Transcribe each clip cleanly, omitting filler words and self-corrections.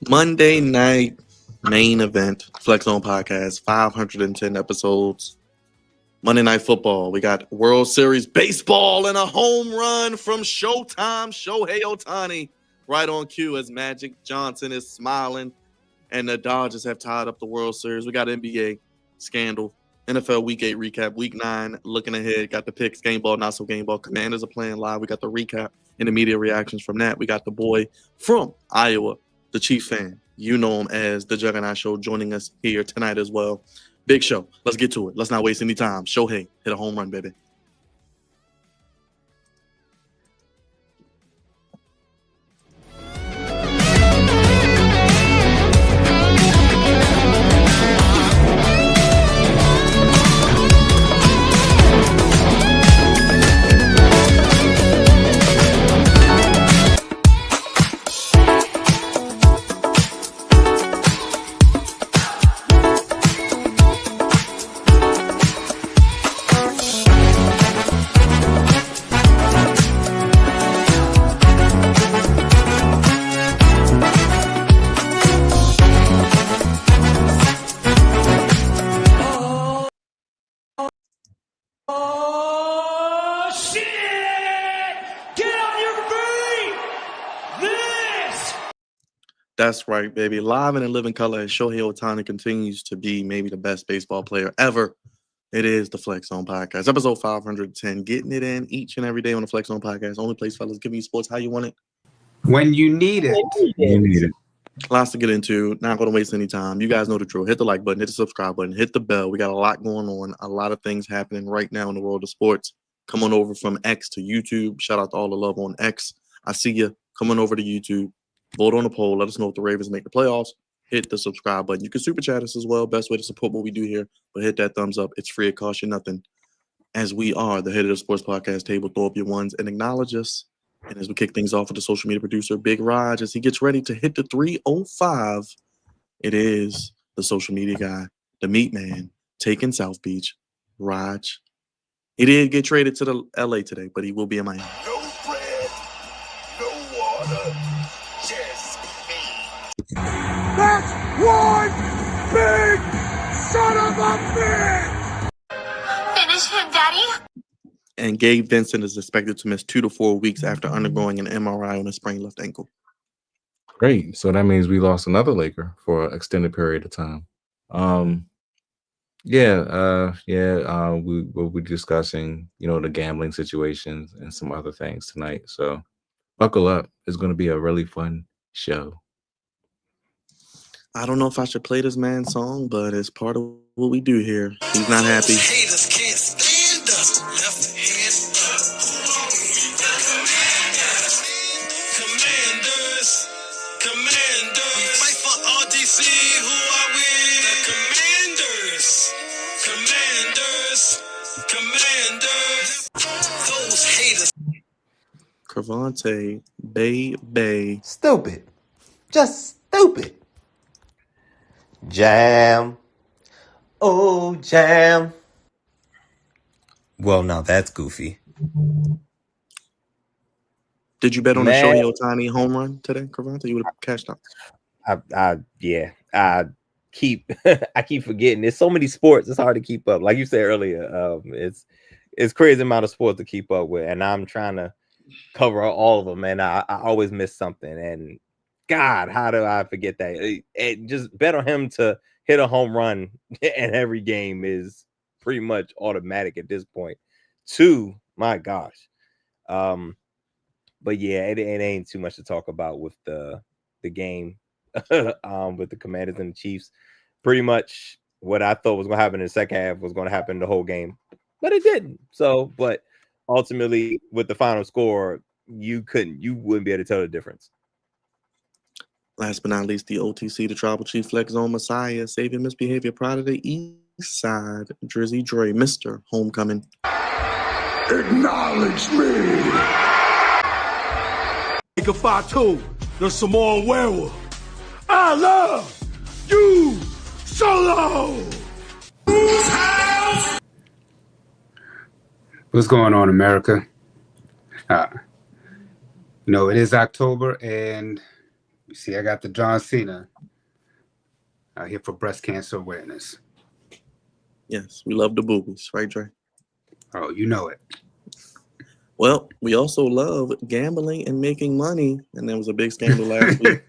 Monday night main event, Flex Zone Podcast, 510 episodes. Monday Night Football. We got World Series baseball and a home run from Showtime, Shohei Ohtani, right on cue as Magic Johnson is smiling, and the Dodgers have tied up the World Series. We got NBA scandal, NFL Week 8 recap, Week 9 looking ahead. Got the picks, game ball, not so game ball. Commanders are playing live. We got the recap and the media reactions from that. We got the boy from Iowa, the Chief fan. You know him as the Juggernaut Show, joining us here tonight as well. Big show. Let's get to it. Let's not waste any time. Shohei, hit a home run, baby. That's right, baby. Live and in living color, as Shohei Ohtani continues to be maybe the best baseball player ever. It is the Flex Zone Podcast, episode 510. Getting it in each and every day on the Flex Zone Podcast. Only place, fellas, giving you sports how you want it. When you need it. You need it. Lots to get into. Not going to waste any time. You guys know the drill. Hit the like button, hit the subscribe button, hit the bell. We got a lot going on. A lot of things happening right now in the world of sports. Come on over from X to YouTube. Shout out to all the love on X. I see you. Come on over to YouTube. Vote on the poll. Let us know if the Ravens make the playoffs. Hit the subscribe button. You can super chat us as well. Best way to support what we do here. But hit that thumbs up. It's free. It costs you nothing. As we are the head of the sports podcast table, throw up your ones and acknowledge us. And as we kick things off with the social media producer, Big Raj, as he gets ready to hit the 305, it is the social media guy, the meat man, taking South Beach, Raj. He did get traded to the LA today, but he will be in Miami. No bread, no water, just me. That's one big son of a bitch! Finish him, Daddy. And Gabe Vincent is expected to miss 2 to 4 weeks after undergoing an MRI on a sprained left ankle. Great. So that means we lost another Laker for an extended period of time. We'll be discussing, the gambling situations and some other things tonight. So buckle up. It's going to be a really fun show. I don't know if I should play this man's song, but it's part of what we do here. He's not happy. Haters can't stand us. Left hand up. Commanders. Commanders. We fight for RDC. Who are we? The Commanders. Commanders. Commanders. Those haters. Cravante, Bay. Stupid. Just stupid. Jam. Oh, jam. Well, now that's goofy. Did you bet on the Man. Shohei Ohtani home run today, Cravante? You would have cashed out. I keep I keep forgetting. There's so many sports. It's hard to keep up. Like you said earlier, it's crazy amount of sports to keep up with, and I'm trying to cover all of them, and I always miss something. And God, how do I forget that? It just bet on him to hit a home run in every game is pretty much automatic at this point. Two, my gosh. But yeah, it ain't too much to talk about with the game with the Commanders and the Chiefs. Pretty much what I thought was going to happen in the second half was going to happen the whole game, but it didn't. So, but ultimately, with the final score, you wouldn't be able to tell the difference. Last but not least, the OTC, the Tribal Chief Flex Zone Messiah, Savior Misbehavior, Pride of the East Side, Drizzy Dre, Mr. Homecoming. Acknowledge me. Make a Fatu, the Samoan werewolf. I love you solo. What's going on, America? It is October, and you see, I got the John Cena out here for breast cancer awareness. Yes, we love the boobies, right, Dre? Oh, you know it. Well, we also love gambling and making money, and there was a big scandal last week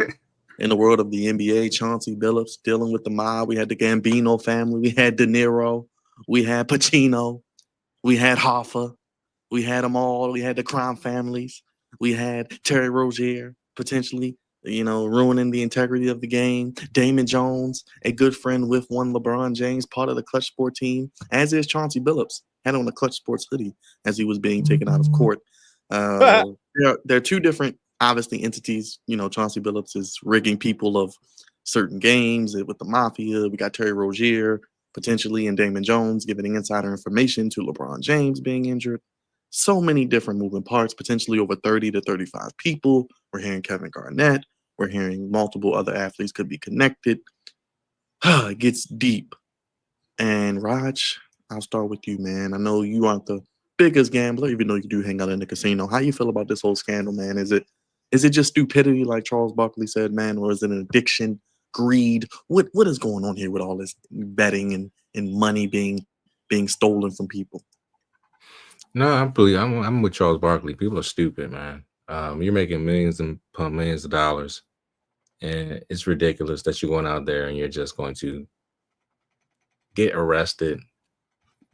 in the world of the NBA. Chauncey Billups dealing with the mob. We had the Gambino family. We had De Niro. We had Pacino. We had Hoffa. We had them all. We had the crime families. We had Terry Rozier potentially, ruining the integrity of the game. Damon Jones, a good friend with one LeBron James, part of the Clutch Sport team, as is Chauncey Billups, had on the Clutch Sports hoodie as he was being taken out of court. There are two different, obviously, entities. Chauncey Billups is rigging people of certain games with the Mafia. We got Terry Rozier potentially and Damon Jones giving insider information to LeBron James being injured. So many different moving parts, potentially over 30 to 35 people. We're hearing Kevin Garnett. We're hearing multiple other athletes could be connected. It gets deep. And Raj, I'll start with you, man. I know you aren't the biggest gambler, even though you do hang out in the casino. How you feel about this whole scandal, man? Is it just stupidity, like Charles Barkley said, man, or is it an addiction, greed? What is going on here with all this betting and money being stolen from people? No, I'm with Charles Barkley. People are stupid, man. You're making millions and millions of dollars, and it's ridiculous that you're going out there and you're just going to get arrested,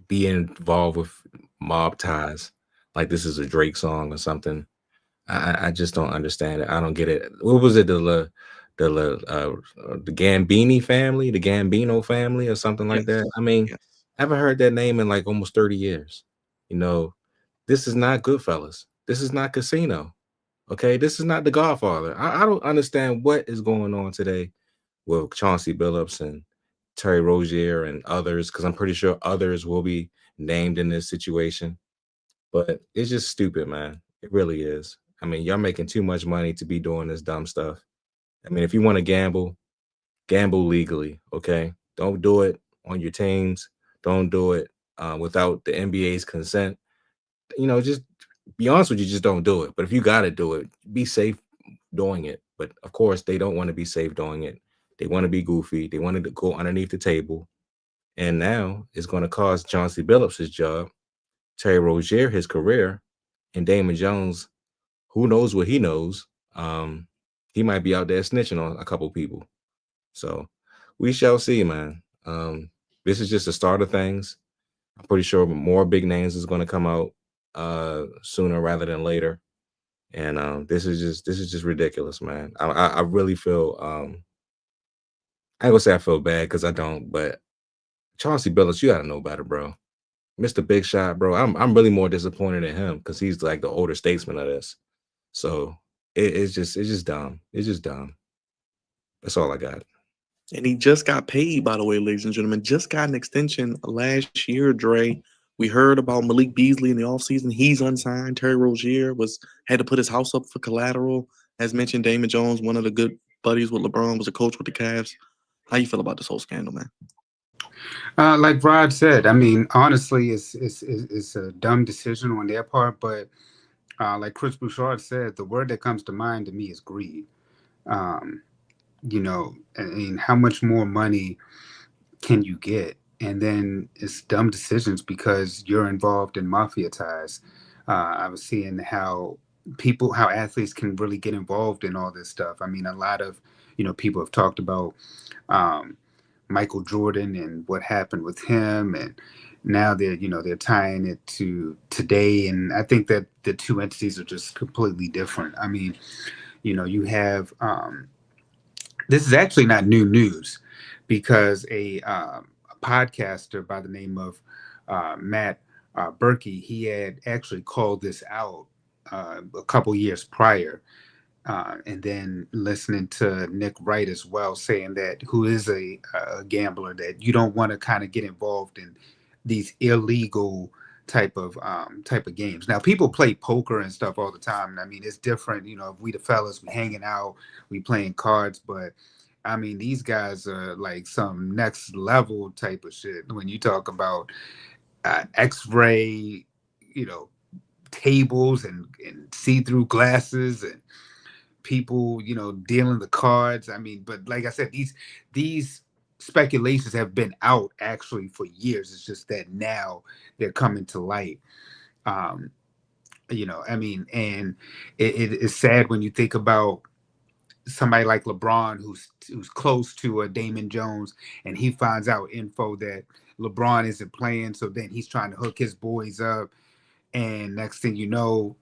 be involved with mob ties, like this is a Drake song or something. I just don't understand it. I don't get it. What was it? The Gambini family, the Gambino family, or something like that. I mean, I haven't heard that name in like almost 30 years. This is not Goodfellas. This is not Casino. Okay, this is not The Godfather. I don't understand what is going on today with Chauncey Billups and Terry Rozier and others, because I'm pretty sure others will be named in this situation. But it's just stupid, man. It really is. I mean, y'all making too much money to be doing this dumb stuff. I mean, if you want to gamble legally, okay? Don't do it on your teams. Don't do it without the NBA's consent. Just be honest with you, just don't do it. But if you got to do it, be safe doing it. But of course, they don't want to be safe doing it. They want to be goofy. They wanted to go underneath the table. And now it's going to cost Chauncey Billups his job, Terry Rozier his career, and Damon Jones, who knows what he knows. He might be out there snitching on a couple people. So we shall see, man. This is just the start of things. I'm pretty sure more big names is going to come out sooner rather than later. And this is just ridiculous, man. I really feel I ain't gonna say I feel bad because I don't, but Chauncey Billups, you gotta know better, bro. Mr. Big Shot, bro. I'm really more disappointed in him because he's like the older statesman of this. So it's just dumb. It's just dumb. That's all I got. And he just got paid, by the way, ladies and gentlemen. Just got an extension last year, Dre. We heard about Malik Beasley in the offseason. He's unsigned. Terry Rozier had to put his house up for collateral. As mentioned, Damon Jones, one of the good buddies with LeBron, was a coach with the Cavs. How you feel about this whole scandal, man? Like Rod said, I mean, honestly, it's a dumb decision on their part, but like Chris Bouchard said, the word that comes to mind to me is greed. You know, I mean, how much more money can you get? And then it's dumb decisions because you're involved in mafia ties. I was seeing how athletes can really get involved in all this stuff. I mean, a lot of, people have talked about Michael Jordan and what happened with him, and now they're tying it to today. And I think that the two entities are just completely different. I mean, you have this is actually not new news because a podcaster by the name of Matt Berkey, he had actually called this out a couple years prior. And then listening to Nick Wright as well, saying that who is a gambler, that you don't want to kind of get involved in these illegal type of games. Now, people play poker and stuff all the time. I mean, it's different. If we the fellas, we hanging out, we playing cards, but I mean, these guys are like some next level type of shit. When you talk about X-ray, tables and see-through glasses and people, dealing the cards. I mean, but like I said, these speculations have been out actually for years. It's just that now they're coming to light. I mean, and it is sad when you think about somebody like LeBron, who's close to Damon Jones, and he finds out info that LeBron isn't playing, so then he's trying to hook his boys up, and next thing you know,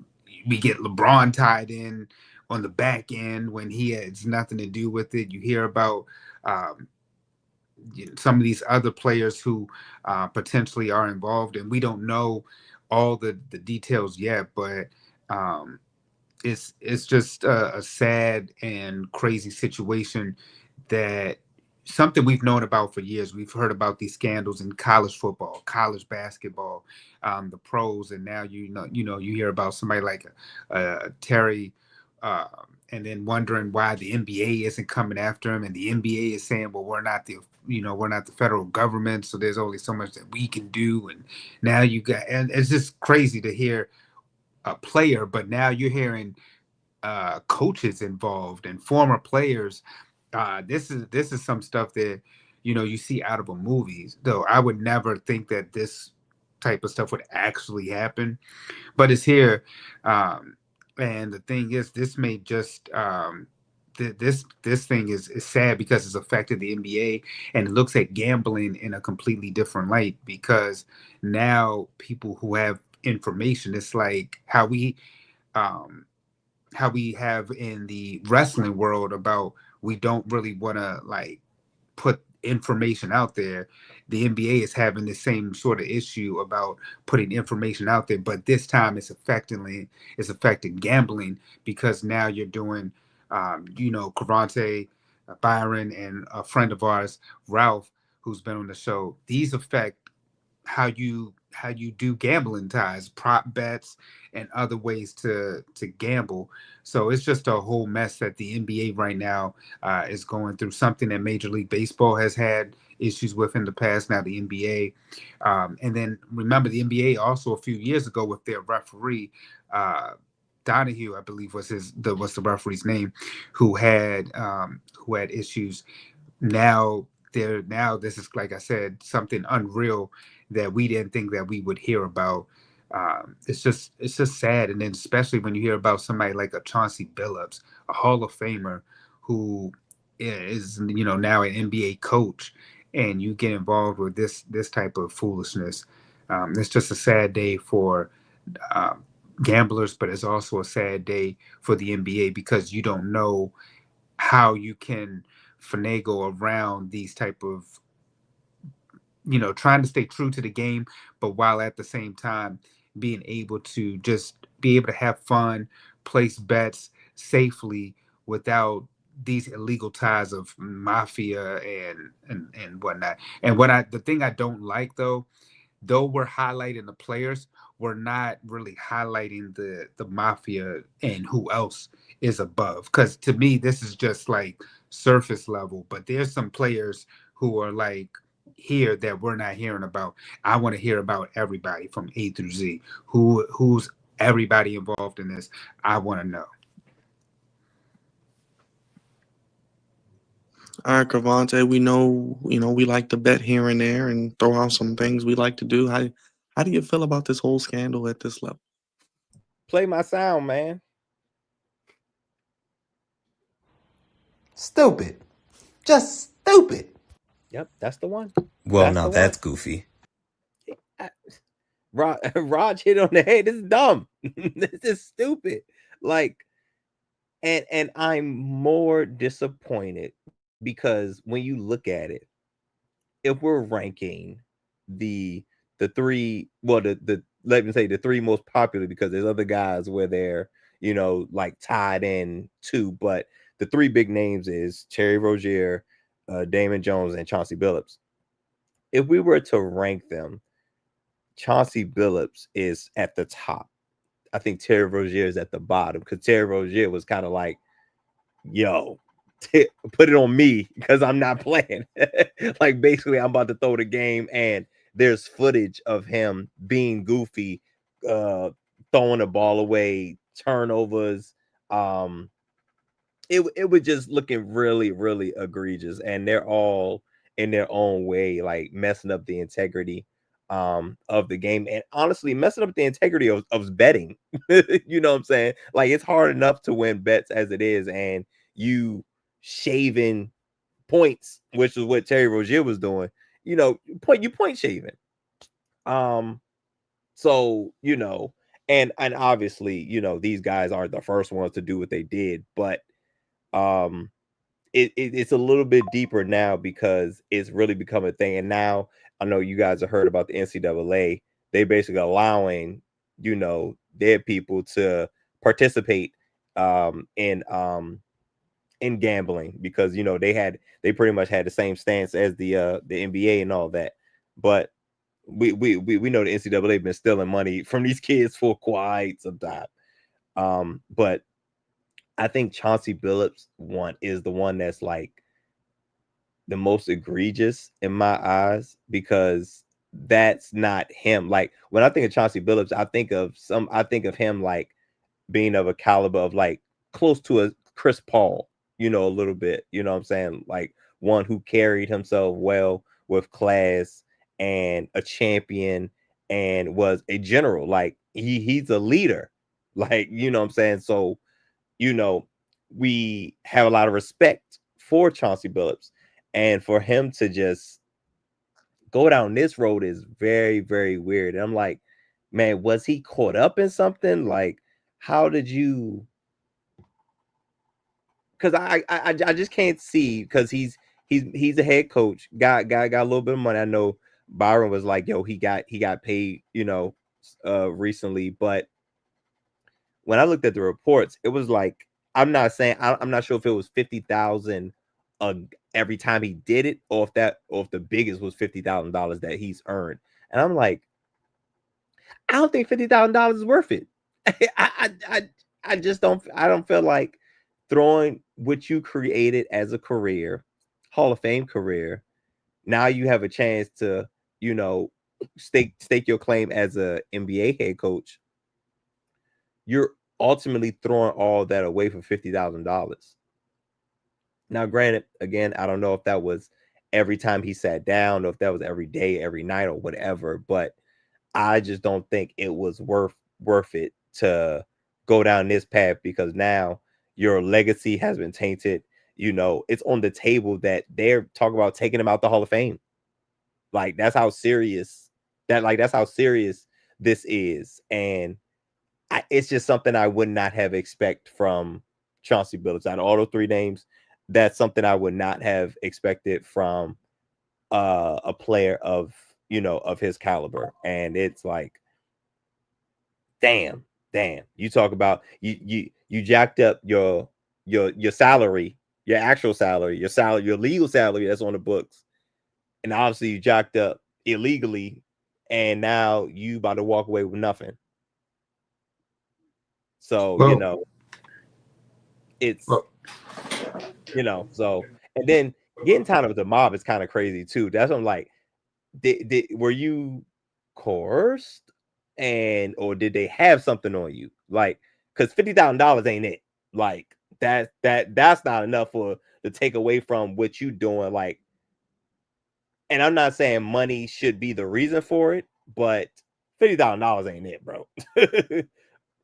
we get LeBron tied in on the back end when he has nothing to do with it. You hear about some of these other players who potentially are involved, and we don't know all the details yet, but it's just a sad and crazy situation that something we've known about for years. We've heard about these scandals in college football, college basketball, the pros, and now you hear about somebody like Terry, and then wondering why the NBA isn't coming after him, and the NBA is saying, well, we're not the federal government, so there's only so much that we can do. And now and it's just crazy to hear a player, but now you're hearing coaches involved and former players. This is some stuff that you see out of a movie. Though I would never think that this type of stuff would actually happen, but it's here. And the thing is, this may just this thing is sad because it's affected the NBA, and it looks at gambling in a completely different light, because now people who have information, it's like how we have in the wrestling world about we don't really want to like put information out there. The NBA is having the same sort of issue about putting information out there, but this time it's affecting gambling, because now you're doing, Karante, Byron, and a friend of ours, Ralph, who's been on the show. These affect how you do gambling ties, prop bets, and other ways to gamble. So it's just a whole mess that the NBA right now is going through, something that Major League Baseball has had issues with in the past. Now the NBA, and then remember the NBA also a few years ago with their referee, Donahue, I believe was the referee's name, who had issues. Now this is, like I said, something unreal that we didn't think that we would hear about. It's just sad. And then especially when you hear about somebody like a Chauncey Billups, a Hall of Famer, who is now an NBA coach, and you get involved with this type of foolishness. It's just a sad day for gamblers, but it's also a sad day for the NBA, because you don't know how you can finagle around these type of, trying to stay true to the game, but while at the same time being able to just be able to have fun, place bets safely without these illegal ties of mafia and whatnot. And the thing I don't like though we're highlighting the players, we're not really highlighting the mafia and who else is above. Because to me, this is just like surface level. But there's some players who are like here that we're not hearing about. I want to hear about everybody from A through Z. Who's everybody involved in this? I want to know. All right, Cravante, we know, we like to bet here and there and throw out some things we like to do. How do you feel about this whole scandal at this level? Play my sound, man. Stupid. Just stupid. Yep, that's the one. Well, now that's goofy. Raj hit on the head. This is dumb. This is stupid. Like, and I'm more disappointed because when you look at it, if we're ranking the three, well, the let me say the three most popular, because there's other guys where they're like tied in too, but the three big names is Terry Rozier, Damon Jones, and Chauncey Billups. If we were to rank them, Chauncey Billups is at the top. I think Terry Rozier is at the bottom, because Terry Rozier was kind of like, yo, put it on me because I'm not playing. Like, basically, I'm about to throw the game, and there's footage of him being goofy, throwing the ball away, turnovers. It was just looking really, really egregious, and they're all in their own way, like messing up the integrity of the game, and honestly messing up the integrity of betting. You know what I'm saying? Like, it's hard enough to win bets as it is, and you shaving points, which is what Terry Rozier was doing. Point shaving. So and obviously, these guys aren't the first ones to do what they did, but it's a little bit deeper now because it's really become a thing. And now I know you guys have heard about the NCAA. They basically allowing their people to participate in gambling, because they pretty much had the same stance as the NBA and all that. But we know the NCAA been stealing money from these kids for quite some time. But I think Chauncey Billups is the one that's like the most egregious in my eyes, because that's not him. Like, when I think of Chauncey Billups, I think of him like being of a caliber of like close to a Chris Paul, a little bit, you know what I'm saying? Like, one who carried himself well with class and a champion and was a general. Like, he's a leader, like, you know what I'm saying? So, we have a lot of respect for Chauncey Billups, and for him to just go down this road is very, very weird. And I'm like, man, was he caught up in something? Like, how did you? Because I just can't see, because he's a head coach, got a little bit of money. I know Byron was like, yo, he got paid, recently, but when I looked at the reports, it was like, I'm not sure if it was 50,000 every time he did it, or if the biggest was $50,000 that he's earned. And I'm like, I don't think $50,000 is worth it. I just don't. I don't feel like throwing what you created as a career, Hall of Fame career. Now you have a chance to, stake your claim as a NBA head coach. You're ultimately throwing all that away for $50,000. Now, granted, again, I don't know if that was every time he sat down, or if that was every day, every night, or whatever, but I just don't think it was worth it to go down this path, because now your legacy has been tainted. It's on the table that they're talking about taking him out the Hall of Fame. Like, that's how serious this is. And it's just something I would not have expect from Chauncey Billups. Out of all those three names, that's something I would not have expected from a player of of his caliber. And it's like, damn, you talk about you jacked up your salary, your actual salary, your legal salary that's on the books, and obviously you jacked up illegally, and now you about to walk away with nothing. So it's so, and then getting tied up with the mob is kind of crazy too. That's what I'm like, were you coerced, or did they have something on you? Like, because $50,000 ain't it. Like that's not enough to take away from what you doing. Like, and I'm not saying money should be the reason for it, but $50,000 ain't it, bro.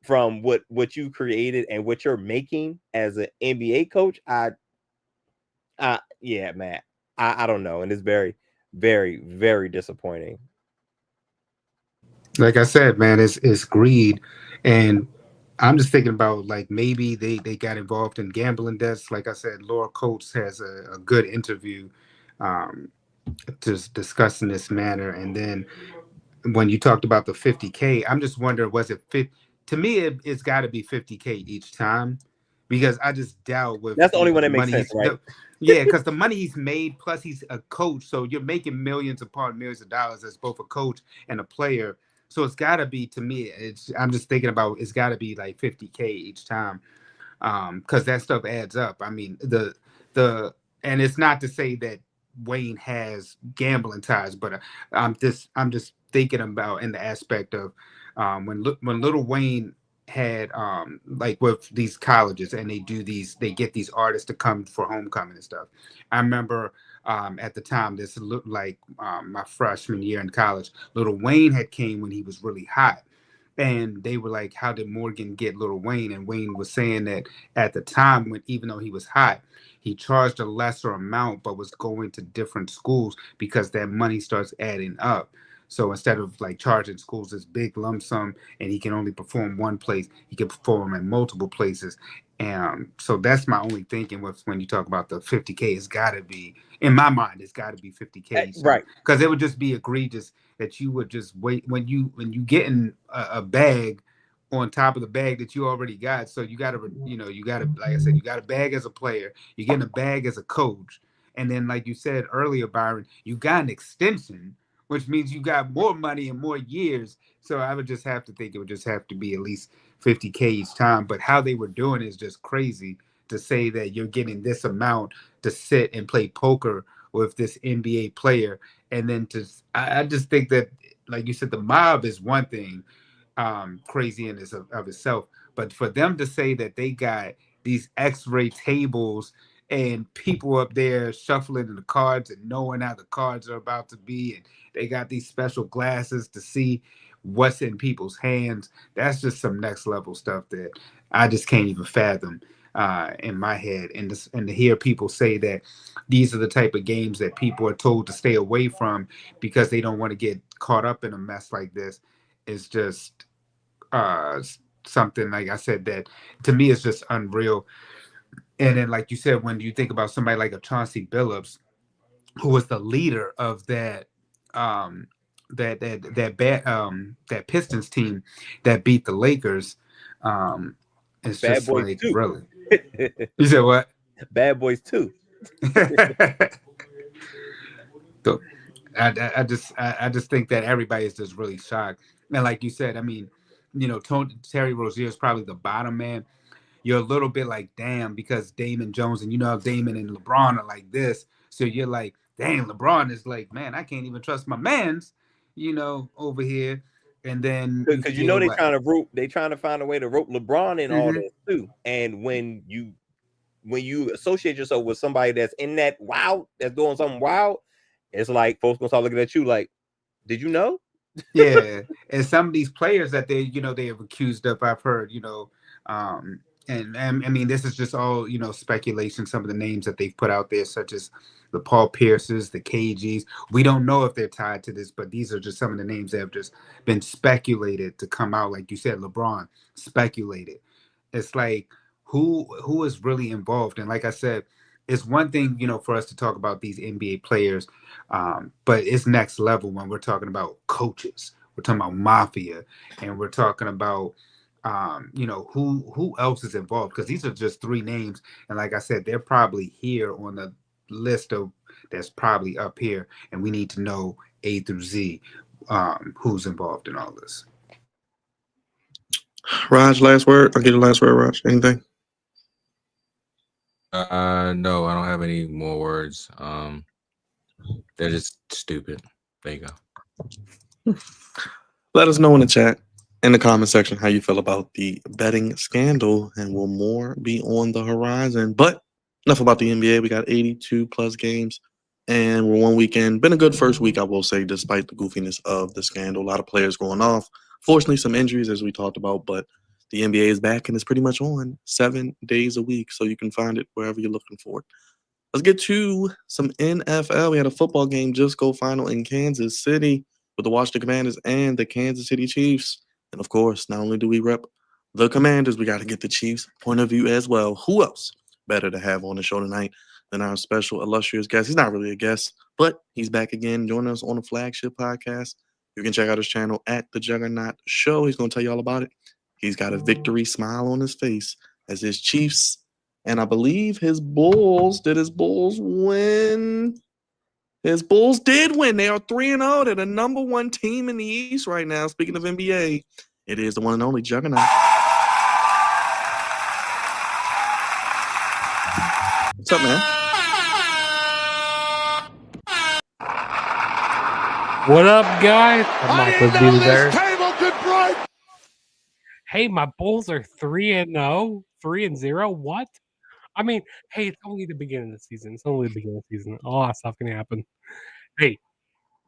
From what you created and what you're making as an NBA coach, yeah, man, I don't know, and it's very, very, very disappointing. Like I said, man, it's greed, and I'm just thinking about like maybe they got involved in gambling debts. Like I said, Laura Coates has a good interview, um, just discussing this matter, and then when you talked about the 50K, I'm just wondering, was it fit? To me, it's got to be 50K each time, because I just doubt with that's the only one that makes money sense, right? yeah, because the money he's made, plus he's a coach, so you're making millions upon millions of dollars as both a coach and a player. So it's got to be, to me, I'm just thinking about, it's got to be like 50K each time, because that stuff adds up. I mean, the and it's not to say that Wayne has gambling ties, but I'm just thinking about in the aspect of when Little Wayne had like with these colleges, and they get these artists to come for homecoming and stuff. I remember at the time, this looked like my freshman year in college. Little Wayne had came when he was really hot, and they were like, how did Morgan get Little Wayne? And Wayne was saying that at the time, when even though he was hot, he charged a lesser amount but was going to different schools because that money starts adding up. So instead of like charging schools this big lump sum and he can only perform one place, he can perform in multiple places. And so that's my only thinking with when you talk about the 50K. It's got to be, in my mind, it's got to be 50K. Right. Because it would just be egregious that you would just wait when you get in a bag on top of the bag that you already got. So you got to, like I said, you got a bag as a player, you're getting a bag as a coach. And then, like you said earlier, Byron, you got an extension, which means you got more money and more years. So I would just have to think it would just have to be at least 50K each time. But how they were doing is just crazy, to say that you're getting this amount to sit and play poker with this NBA player. And then I just think that, like you said, the mob is one thing, crazy in of itself. But for them to say that they got these X-ray tables and people up there shuffling the cards and knowing how the cards are about to be, and they got these special glasses to see what's in people's hands, that's just some next level stuff that I just can't even fathom in my head. And to hear people say that these are the type of games that people are told to stay away from because they don't want to get caught up in a mess like this is just something, like I said, that to me is just unreal. And then, like you said, when you think about somebody like a Chauncey Billups, who was the leader of that that Pistons team that beat the Lakers, it's Bad just Boys like, 2. really. You said what? Bad Boys 2. So I just think that everybody is just really shocked. And like you said, I mean, Terry Rozier is probably the bottom man. You're a little bit like, damn, because Damon Jones, and how Damon and LeBron are like this. So you're like, damn, LeBron is like, man, I can't even trust my mans, over here. And then you Because feel they like trying to find a way to rope LeBron in all this too. And when you associate yourself with somebody that's in that that's doing something wild, it's like folks gonna start looking at you like, did you know? Yeah. And some of these players that they have accused of, I've heard, and I mean, this is just all, speculation. Some of the names that they've put out there, such as the Paul Pierces, the KGs, we don't know if they're tied to this, but these are just some of the names that have just been speculated to come out. Like you said, LeBron speculated. It's like, who is really involved? And like I said, it's one thing, for us to talk about these NBA players, but it's next level when we're talking about coaches. We're talking about mafia, and we're talking about, who else is involved, because these are just three names, and like I said, they're probably here on the list of that's probably up here, and we need to know A through Z, who's involved in all this. Raj, last word. I'll get the last word, Raj. Anything? No, I don't have any more words. They're just stupid. There you go. Let us know in the chat, in the comment section, how you feel about the betting scandal, and will more be on the horizon? But enough about the NBA. We got 82 plus games, and we're 1 weekend. Been a good first week, I will say, despite the goofiness of the scandal. A lot of players going off. Fortunately, some injuries, as we talked about, but the NBA is back and it's pretty much on 7 days a week, so you can find it wherever you're looking for it. Let's get to some NFL. We had a football game just go final in Kansas City with the Washington Commanders and the Kansas City Chiefs. And of course, not only do we rep the Commanders, we got to get the Chiefs' point of view as well. Who else better to have on the show tonight than our special illustrious guest? He's not really a guest, but he's back again, joining us on the flagship podcast. You can check out his channel at The Juggernaut Show. He's going to tell you all about it. He's got a victory smile on his face as his Chiefs, and I believe his Bulls, did his Bulls win? His Bulls did win. They are 3-0. They're the number one team in the East right now. Speaking of NBA, it is the one and only Juggernaut. What's up, man? What up, guys? I didn't know this table could break. Hey, my Bulls are 3-0, 3-0. What? I mean, hey, it's only the beginning of the season. It's only the beginning of the season. A lot of stuff can happen. Hey,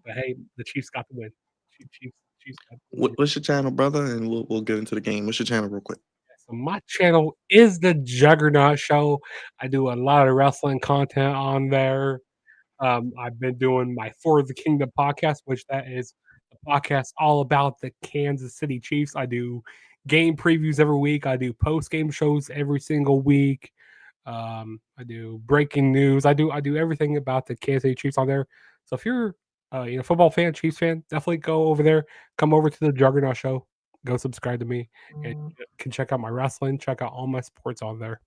but hey, the Chiefs got the win. Chiefs got the win. What's your channel, brother? And we'll get into the game. What's your channel, real quick? So my channel is the Juggernaut Show. I do a lot of wrestling content on there. I've been doing my For the Kingdom podcast, which that is a podcast all about the Kansas City Chiefs. I do game previews every week. I do post-game shows every single week. I do breaking news. I do everything about the Kansas City Chiefs on there. So if you're football fan, Chiefs fan, definitely go over there. Come over to the Juggernaut Show. Go subscribe to me, and you can check out my wrestling. Check out all my sports on there.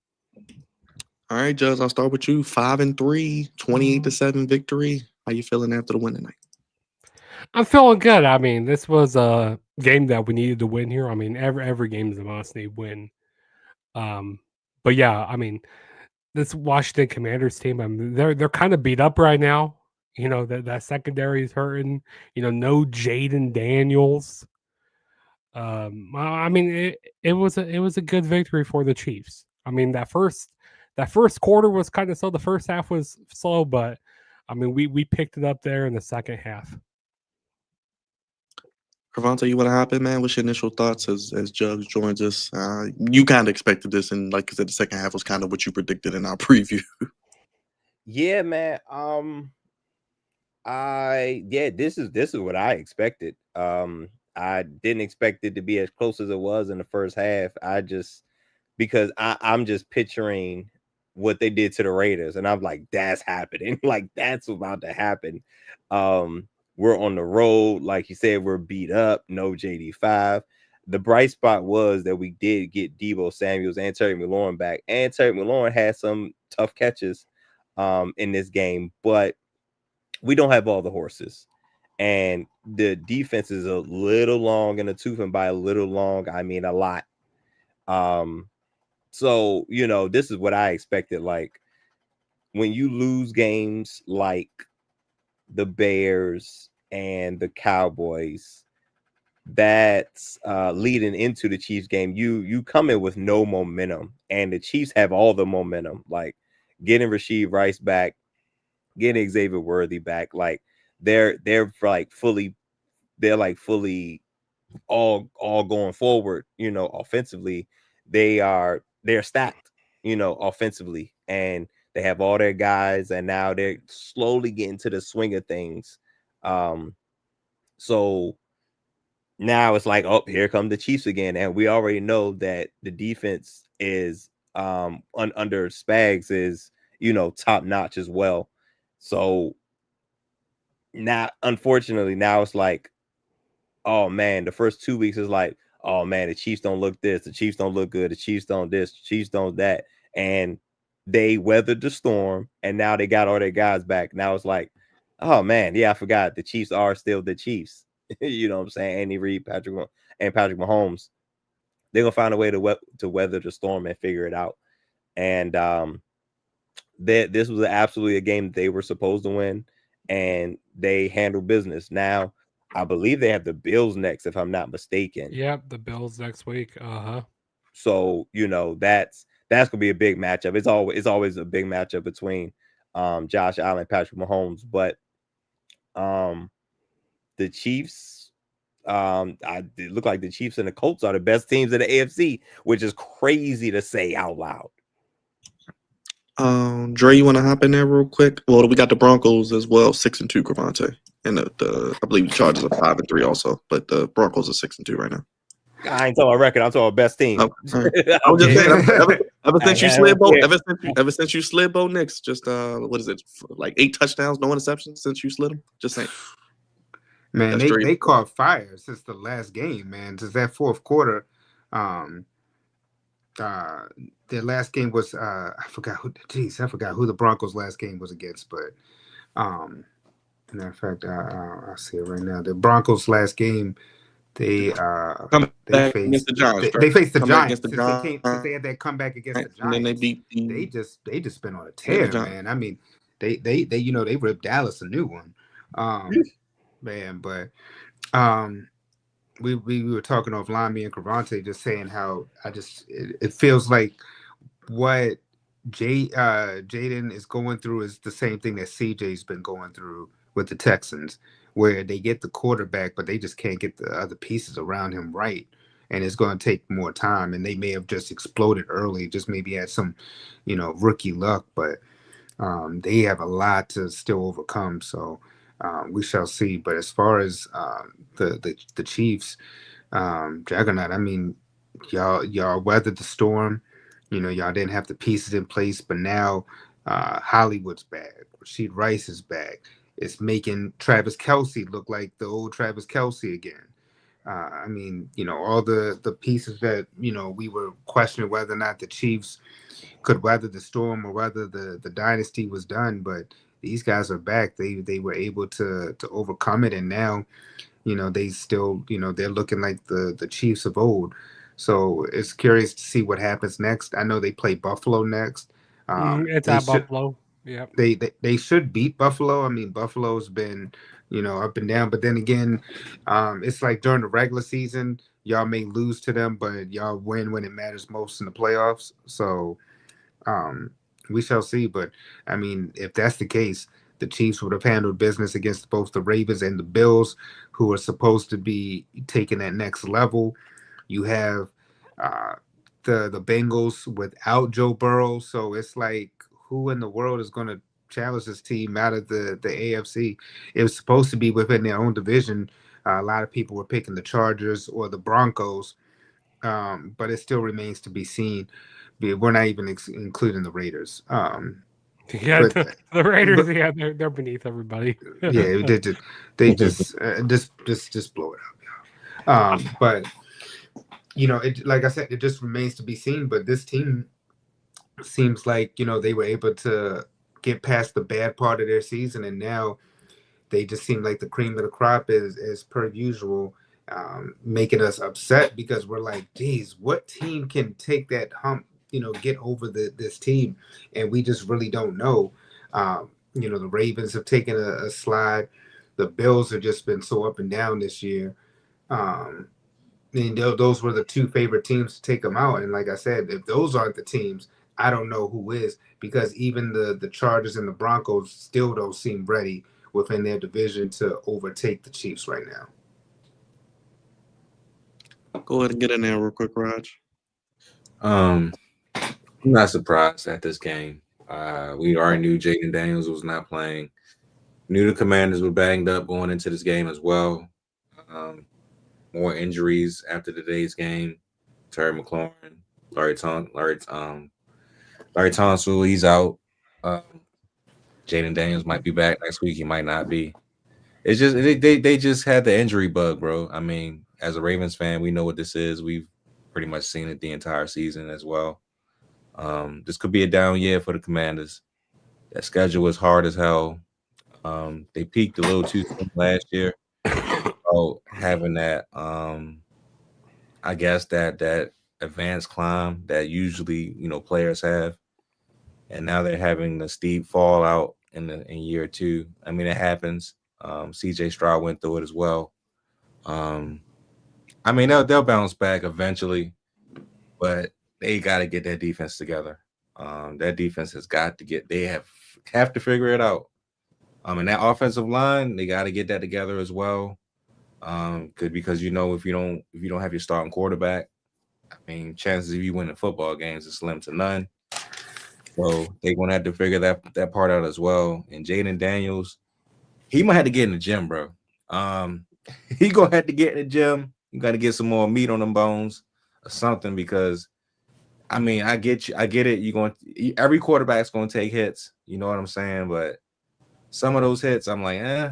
All right, Judge, I'll start with you. 5-3, 28-7 victory. How you feeling after the win tonight? I'm feeling good. I mean, this was a game that we needed to win here. I mean, every game is a must-need win. But yeah, I mean, this Washington Commanders team, I mean, they're kind of beat up right now. That secondary is hurting. No Jaden Daniels. I mean, it was a good victory for the Chiefs. I mean, that first quarter was kind of slow. The first half was slow, but I mean, we picked it up there in the second half. Cravante, you want to hop in, man? What's your initial thoughts as Judge joins us? You kind of expected this, and like I said, the second half was kind of what you predicted in our preview. Yeah, man. This is what I expected. I didn't expect it to be as close as it was in the first half. Because I'm just picturing what they did to the Raiders, and I'm like, that's happening. Like, that's about to happen. We're on the road, like you said, we're beat up, no JD5. The bright spot was that we did get Deebo Samuels and Terry McLaurin back, and Terry McLaurin had some tough catches in this game, but we don't have all the horses, and the defense is a little long in the tooth, and by a little long, I mean a lot. So, this is what I expected. Like, when you lose games like the Bears and the Cowboys, that's leading into the Chiefs game. You come in with no momentum, and the Chiefs have all the momentum. Like, getting Rashid Rice back, getting Xavier Worthy back, like they're fully all going forward. Offensively, they're stacked. Offensively, and they have all their guys, and now they're slowly getting to the swing of things. So now it's like, oh, here come the Chiefs again, and we already know that the defense is under Spags top notch as well. So now, unfortunately, now it's like, oh man, the first 2 weeks is like, oh man, the Chiefs don't look this, the Chiefs don't look good, the Chiefs don't this, the Chiefs don't that, and they weathered the storm, and now they got all their guys back. Now it's like, oh man, yeah, I forgot the Chiefs are still the Chiefs. You know what I'm saying? Andy Reid, Patrick Mahomes, they're gonna find a way to weather the storm and figure it out. And this was absolutely a game that they were supposed to win, and they handled business. Now, I believe they have the Bills next, if I'm not mistaken. Yep, the Bills next week. So that's gonna be a big matchup. It's always a big matchup between Josh Allen, Patrick Mahomes, but the Chiefs, it look like the Chiefs and the Colts are the best teams in the AFC, which is crazy to say out loud. Dre, you want to hop in there real quick? Well, we got the Broncos as well, 6-2, Cravante, and I believe the Chargers are 5-3 also, but the Broncos are 6-2 right now. I ain't talking about record. I'm talking about best team. Oh, right. I was just saying, ever since you slid Bo Nix, just what is it, like 8 touchdowns, no interceptions since you slid him? Just saying. Man, they caught fire since the last game, man. Since that fourth quarter, their last game was I forgot who the Broncos' last game was against, but matter of fact, I'll see it right now. The Broncos' last game, they faced the Giants. They faced the Giants. Since they had that comeback against the Giants, and then they beat. They just been on a tear, man. I mean, they ripped Dallas a new one, man. But we were talking offline, me and Cravante, just saying how it feels like what Jaden is going through is the same thing that CJ's been going through with the Texans, where they get the quarterback, but they just can't get the other pieces around him right. And it's going to take more time. And they may have just exploded early, just maybe had some, rookie luck, but they have a lot to still overcome. So we shall see. But as far as the Chiefs, Juggernaut, I mean, y'all weathered the storm. Y'all didn't have the pieces in place, but now Hollywood's back. Rasheed Rice is back. It's making Travis Kelce look like the old Travis Kelce again. I mean, all the pieces that, we were questioning whether or not the Chiefs could weather the storm or whether the dynasty was done. But these guys are back. They were able to overcome it. And now, they still, they're looking like the Chiefs of old. So it's curious to see what happens next. I know they play Buffalo next. It's at Buffalo. Yeah, they should beat Buffalo. I mean, Buffalo's been, up and down. But then again, it's like during the regular season, y'all may lose to them, but y'all win when it matters most in the playoffs. So we shall see. But I mean, if that's the case, the Chiefs would have handled business against both the Ravens and the Bills, who are supposed to be taking that next level. You have the Bengals without Joe Burrow, so it's like, who in the world is going to challenge this team out of the AFC? It was supposed to be within their own division. A lot of people were picking the Chargers or the Broncos, but it still remains to be seen. We're not even including the Raiders. The Raiders, they're beneath everybody. Yeah, they just blow it up. But like I said, it just remains to be seen. But this team seems like they were able to get past the bad part of their season, and now they just seem like the cream of the crop is per usual, making us upset because we're like, geez, what team can take that hump, get over this team? And we just really don't know. The Ravens have taken a slide. The Bills have just been so up and down this year. And those were the two favorite teams to take them out. And like I said, if those aren't the teams, I don't know who is, because even the Chargers and the Broncos still don't seem ready within their division to overtake the Chiefs right now. Go ahead and get in there real quick, Raj. I'm not surprised at this game. We already knew Jaden Daniels was not playing. Knew the Commanders were banged up going into this game as well. More injuries after today's game. Terry McLaurin, Larry Tunsil, he's out. Jaden Daniels might be back next week. He might not be. It's just they just had the injury bug, bro. I mean, as a Ravens fan, we know what this is. We've pretty much seen it the entire season as well. This could be a down year for the Commanders. That schedule was hard as hell. They peaked a little too soon last year. So having that, I guess that advanced climb that usually players have, and now they're having the steep fallout in year two. I mean, it happens. CJ Stroud went through it as well. I mean, they'll bounce back eventually, but they got to get their defense together. That defense has got to get. They have to figure it out. And that offensive line, they got to get that together as well. Because if you don't have your starting quarterback, I mean, chances of you winning football games is slim to none. So they're gonna have to figure that part out as well. And Jaden Daniels, he might have to get in the gym, bro. He gonna have to get in the gym. You got to get some more meat on them bones or something, because I mean, I get you, I get it. Every quarterback's gonna take hits. You know what I'm saying? But some of those hits, I'm like, eh.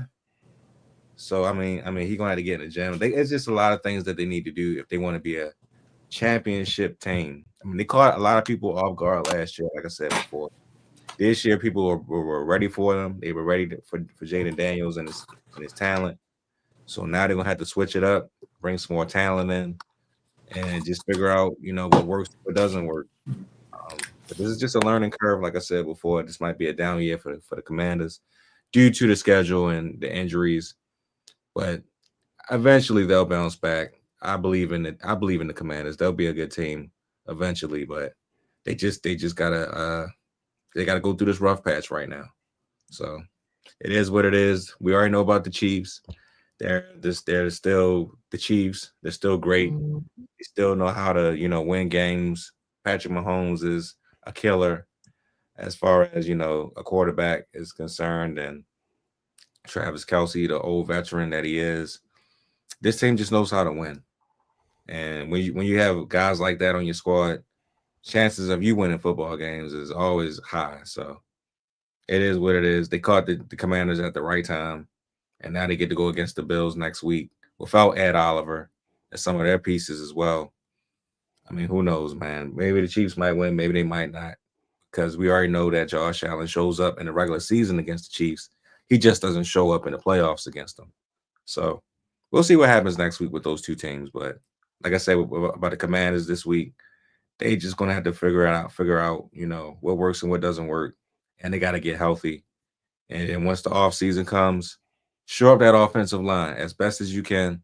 So I mean, he's gonna have to get in the gym. It's just a lot of things that they need to do if they want to be a championship team. I mean, they caught a lot of people off guard last year, like I said before. This year, people were ready for them. They were ready for Jaden Daniels and his talent. So now they're gonna have to switch it up, bring some more talent in, and just figure out, what works, what doesn't work. But this is just a learning curve, like I said before. This might be a down year for the Commanders due to the schedule and the injuries, but eventually they'll bounce back. I believe in it. I believe in the Commanders. They'll be a good team eventually, but they just gotta go through this rough patch right now. So it is what it is. We already know about the Chiefs. They're still the Chiefs. They're still great. They still know how to win games. Patrick Mahomes is a killer as far as a quarterback is concerned, and Travis Kelce, the old veteran that he is. This team just knows how to win. And when you have guys like that on your squad, chances of you winning football games is always high. So it is what it is. They caught the Commanders at the right time, and now they get to go against the Bills next week without Ed Oliver and some of their pieces as well. I mean, who knows, man? Maybe the Chiefs might win, maybe they might not, because we already know that Josh Allen shows up in the regular season against the Chiefs. He just doesn't show up in the playoffs against them. So we'll see what happens next week with those two teams. But like I said about the Commanders this week, they just gonna have to figure out, what works and what doesn't work, and they got to get healthy. And then once the off season comes, shore up that offensive line as best as you can,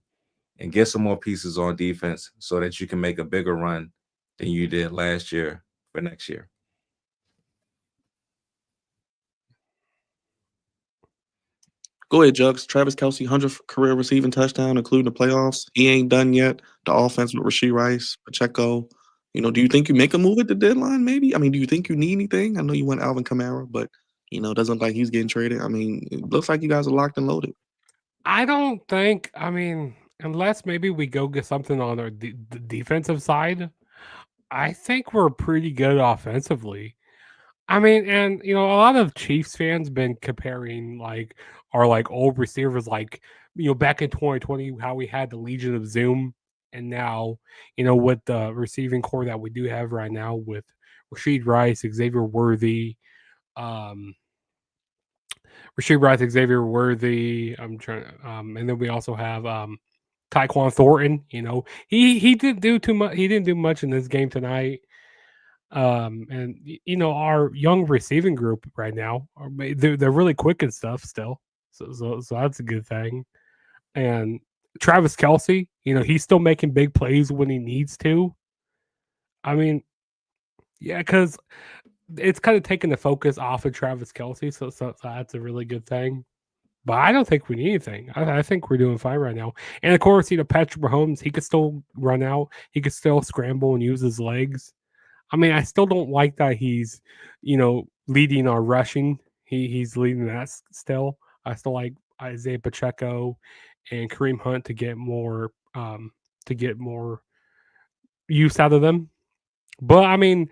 and get some more pieces on defense so that you can make a bigger run than you did last year for next year. Go ahead, Jugs. Travis Kelce, 100th career receiving touchdown, including the playoffs. He ain't done yet. The offense with Rashee Rice, Pacheco. Do you think you make a move at the deadline, maybe? I mean, do you think you need anything? I know you want Alvin Kamara, but, it doesn't look like he's getting traded. I mean, it looks like you guys are locked and loaded. I don't think, unless maybe we go get something on the defensive side, I think we're pretty good offensively. And a lot of Chiefs fans been comparing our old receivers, back in 2020, how we had the Legion of Zoom, and now, with the receiving core that we do have right now with Rashee Rice, Xavier Worthy, I'm trying, and then we also have Tyquan Thornton. He didn't do too much. He didn't do much in this game tonight. And our young receiving group right now they're really quick and stuff still, so that's a good thing. And Travis Kelce, he's still making big plays when he needs to. Yeah, because it's kind of taking the focus off of Travis Kelce, so that's a really good thing. But I don't think we need anything. I think we're doing fine right now. And of course, Patrick Mahomes, he could still run out. He could still scramble and use his legs. I still don't like that he's, leading our rushing. He's leading that still. I still like Isaiah Pacheco and Kareem Hunt to get more use out of them. But Kareem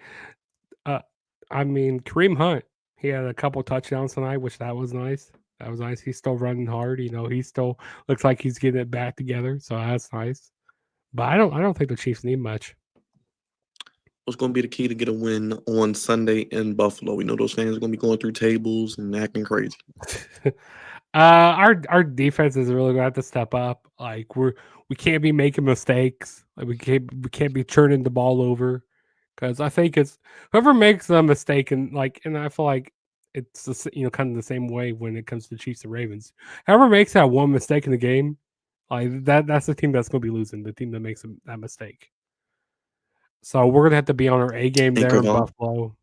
Hunt, He had a couple touchdowns tonight, which that was nice. That was nice. He's still running hard. He still looks like he's getting it back together. So that's nice. But I don't think the Chiefs need much. What's going to be the key to get a win on Sunday in Buffalo? We know those fans are going to be going through tables and acting crazy. Our defense is really going to have to step up. Like we can't be making mistakes. Like we can't be turning the ball over, because I think it's whoever makes a mistake, and I feel like it's kind of the same way when it comes to Chiefs and Ravens. Whoever makes that one mistake in the game, like that's the team that's going to be losing. The team that makes that mistake. So we're gonna have to be on our A game there in Buffalo.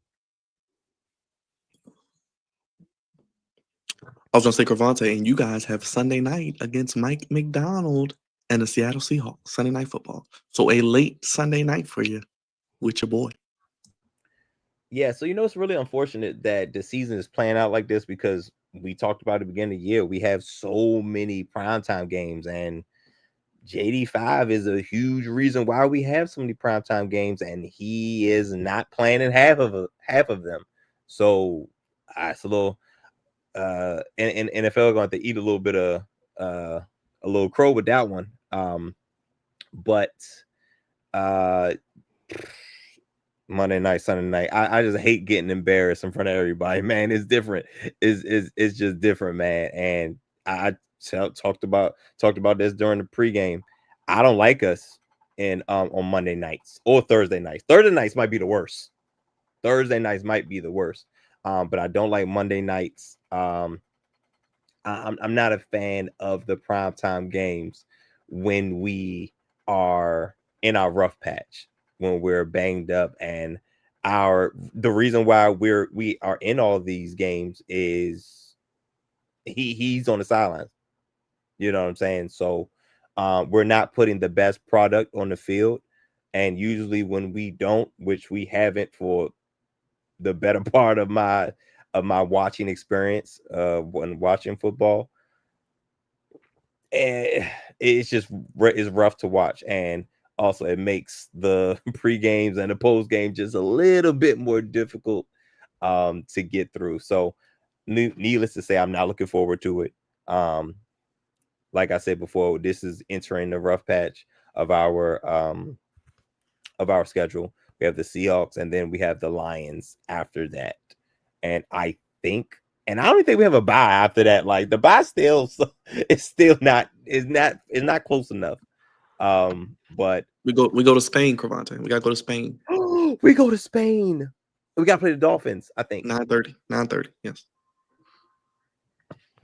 I was gonna say Cravante, and you guys have Sunday night against Mike McDonald and the Seattle Seahawks. Sunday Night Football. So a late Sunday night for you with your boy. Yeah, so it's really unfortunate that the season is playing out like this, because we talked about at the beginning of the year, we have so many primetime games, and JD5 is a huge reason why we have so many primetime games, and he is not playing in half of them. So it's a little and NFL going to have to eat a little bit of a little crow with that one. But Monday night, Sunday night, I just hate getting embarrassed in front of everybody, man. It's different. It's just different, man. And I talked about this during the pregame. I don't like us on Monday nights or Thursday nights. Thursday nights might be the worst. But I don't like Monday nights. I'm not a fan of the primetime games when we are in our rough patch, when we're banged up, and the reason why we are in all these games is he's on the sidelines. You know what I'm saying? So we're not putting the best product on the field, and usually when we don't, which we haven't for the better part of my watching experience when watching football, it's rough to watch. And also it makes the pre-games and the post-game just a little bit more difficult to get through. So needless to say, I'm not looking forward to it. Like I said before, this is entering the rough patch of our schedule. We have the Seahawks, and then we have the Lions after that. And I don't think we have a bye after that. Like the bye is not close enough. But we go to Spain, Cravante. We gotta go to Spain. We go to Spain. We gotta play the Dolphins, I think. 9:30. Yes.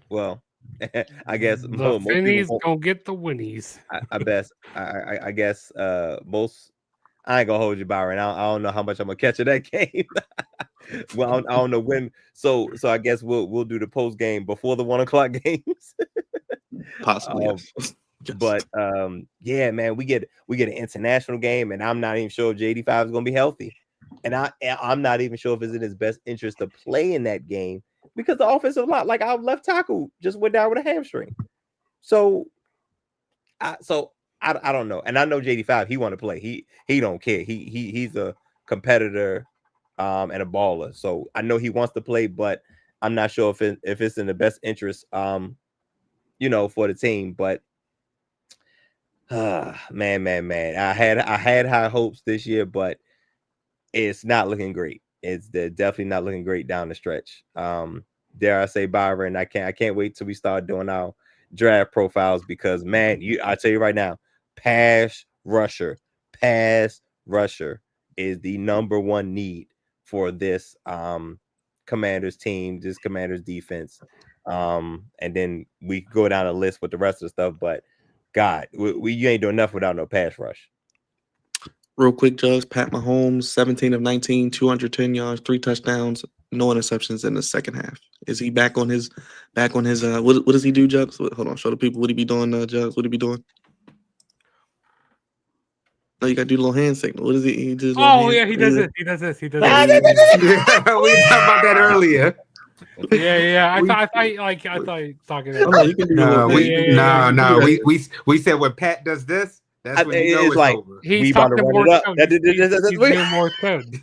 Well, I guess the Finnies gonna get the winnies. I guess most. I ain't gonna hold you, Byron. I don't know how much I'm gonna catch of that game. Well, I don't know when. So I guess we'll do the post game before the 1 o'clock games. Possibly. Yes. But yeah, man, we get an international game, and I'm not even sure if JD5 is gonna be healthy, and I'm not even sure if it's in his best interest to play in that game, because the offensive line, like our left tackle, just went down with a hamstring. So I don't know, and I know JD5, he want to play. He don't care. He's a competitor and a baller. So I know he wants to play, but I'm not sure if it's in the best interest for the team. But man, I had high hopes this year, but it's not looking great. It's definitely not looking great down the stretch. Dare I say, Byron, I can't wait till we start doing our draft profiles, because man, I tell you right now, pass rusher is the number one need for this Commanders team, this Commanders defense. And then we go down a list with the rest of the stuff, but God, you ain't doing enough without no pass rush. Real quick, Jugs, Pat Mahomes, 17 of 19, 210 yards, 3 touchdowns, no interceptions in the second half. Is he back on his what does he do, Jugs? Hold on, show the people what he be doing, Jugs. What he be doing? No, you gotta do the little hand signal. What is he just? Oh yeah, he does this. He does this. Yeah, we talked about that earlier. Yeah. I thought you were talking. Oh, no, you can do No, we said when Pat does this, That's when you know it's like over. we He's about to talking run more it up. code. He's doing more code.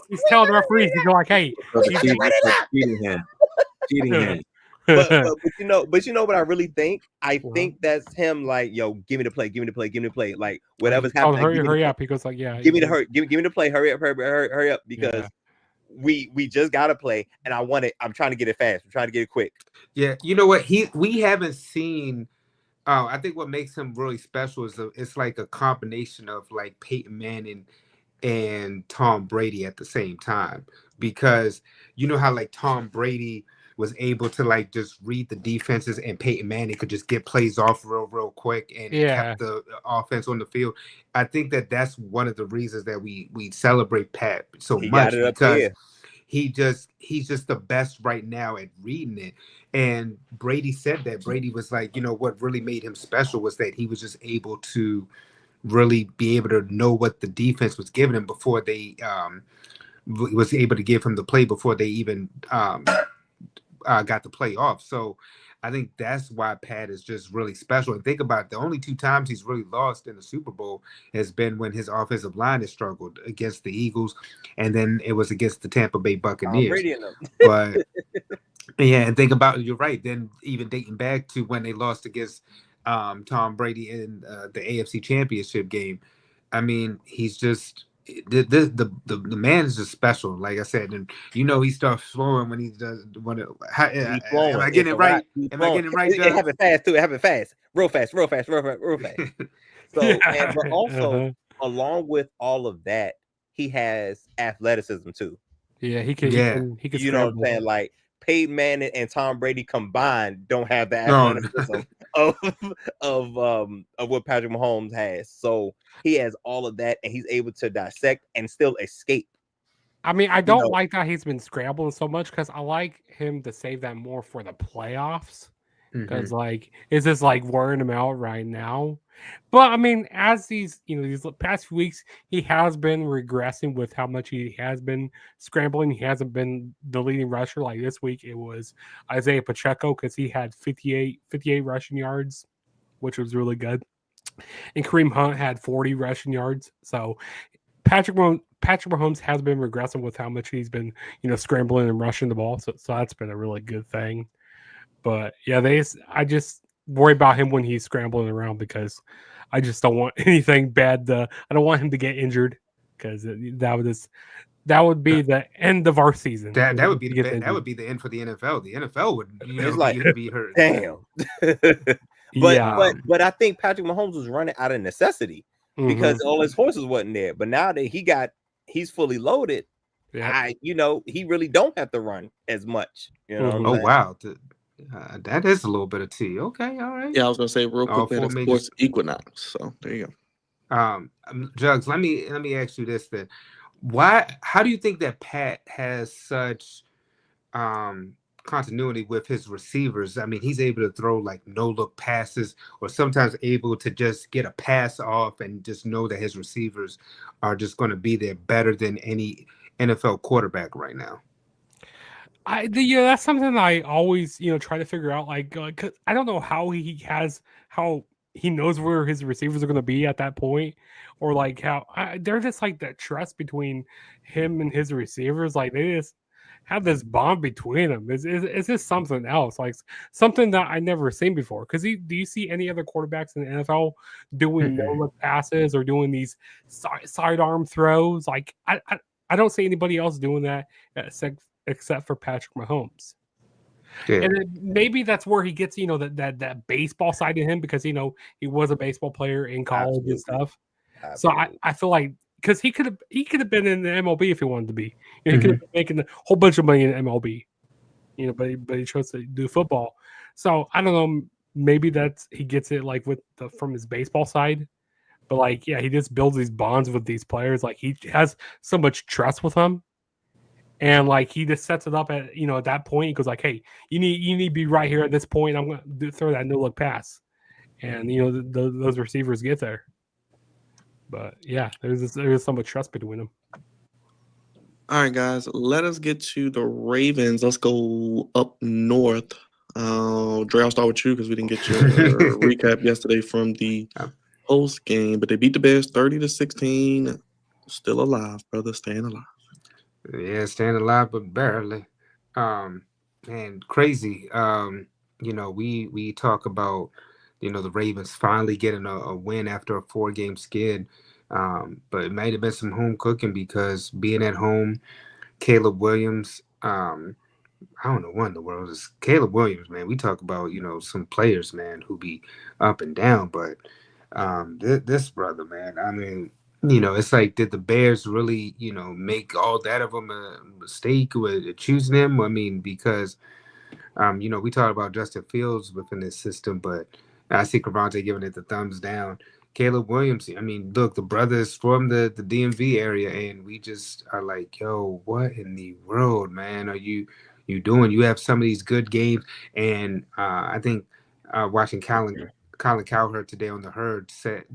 He's telling the referees, he's like, "Hey, cheating hand. but you know what I really think? I think that's him like, yo, give me the play, like whatever's happening. Hurry up. He goes like, yeah, give me the play, hurry up, because we just gotta play, and I want it. I'm trying to get it fast. I'm trying to get it quick. Yeah, you know what? We haven't seen. I think what makes him really special is it's like a combination of like Peyton Manning and Tom Brady at the same time, because you know how like Tom Brady was able to like just read the defenses and Peyton Manning could just get plays off real quick and it kept the offense on the field. I think that's one of the reasons that we celebrate Pat so much, because he's just the best right now at reading it. And Brady said that. Brady was like, you know, what really made him special was that he was just able to really be able to know what the defense was giving him before they was able to give him the play before they even got the play off. So I think that's why Pat is just really special. And think about it, the only 2 times he's really lost in the Super Bowl has been when his offensive line has struggled against the Eagles, and then it was against the Tampa Bay Buccaneers. But yeah, and think about it, you're right. Then even dating back to when they lost against Tom Brady in the AFC Championship game. I mean, he's just the man is just special. Like I said, and you know he starts flowing when he does. Am I getting it right? Am I getting it right, Doug? It happened fast too. It happened fast, real fast. So, but also along with all of that, he has athleticism too. Yeah, he can. You know what I'm saying? Like Peyton Manning and Tom Brady combined don't have the athleticism of what Patrick Mahomes has. So he has all of that, and he's able to dissect and still escape. I mean, I don't like that he's been scrambling so much, because I like him to save that more for the playoffs. Because like, it's just like wearing him out right now. But I mean, as these past few weeks, he has been regressing with how much he has been scrambling. He hasn't been the leading rusher. Like this week, it was Isaiah Pacheco, because he had 58 rushing yards, which was really good. And Kareem Hunt had 40 rushing yards. So Patrick Mahomes has been regressing with how much he's been, scrambling and rushing the ball. So that's been a really good thing. But yeah, I just worry about him when he's scrambling around, because I just don't want anything bad. I don't want him to get injured, because that would be the end of our season. That would be the end for the NFL. The NFL would be hurt. Damn. But I think Patrick Mahomes was running out of necessity because all his horses wasn't there. But now that he's fully loaded, he really don't have to run as much. Oh wow. That is a little bit of tea. Okay, all right. Yeah, I was gonna say real quick that sports equinox. So there you go. Jugs, let me ask you this then. How do you think that Pat has such continuity with his receivers? I mean, he's able to throw like no-look passes, or sometimes able to just get a pass off and just know that his receivers are just going to be there better than any NFL quarterback right now. That's something I always try to figure out. Like, 'cause I don't know how he knows where his receivers are going to be at that point, or like how they're just like that trust between him and his receivers. Like they just have this bond between them. It's just something else, like something that I never seen before. Because do you see any other quarterbacks in the NFL doing no-look passes or doing these sidearm throws? Like I don't see anybody else doing that except for Patrick Mahomes. Yeah. And then maybe that's where he gets, that baseball side of him, because, he was a baseball player in college and stuff. Absolutely. So I feel like, because he could have been in the MLB if he wanted to be. He could have been making a whole bunch of money in MLB, but he chose to do football. So I don't know, maybe he gets it like from his baseball side. But like, yeah, he just builds these bonds with these players. Like he has so much trust with them. And like he just sets it up at at that point. He goes like, "Hey, you need to be right here at this point. I'm going to throw that no-look pass," and those receivers get there. But yeah, there's so much trust between them. All right, guys, let us get to the Ravens. Let's go up north. Dre, I'll start with you because we didn't get your recap yesterday from the post game, but they beat the Bears 30-16. Still alive, brother. Staying alive. Yeah, staying alive, but barely. And crazy. We talk about, the Ravens finally getting a win after a 4-game skid. But it might have been some home cooking because being at home, Caleb Williams, I don't know what in the world is Caleb Williams, man. We talk about, some players, man, who be up and down, but this brother, man, I mean, it's like, did the Bears really, make all that of them a mistake with choosing him? I mean, because we talk about Justin Fields within this system, but I see Cravante giving it the thumbs down. Caleb Williams, I mean, look, the brothers from the DMV area, and we just are like, yo, what in the world, man, are you doing? You have some of these good games, and I think watching Colin Cowherd today on the Herd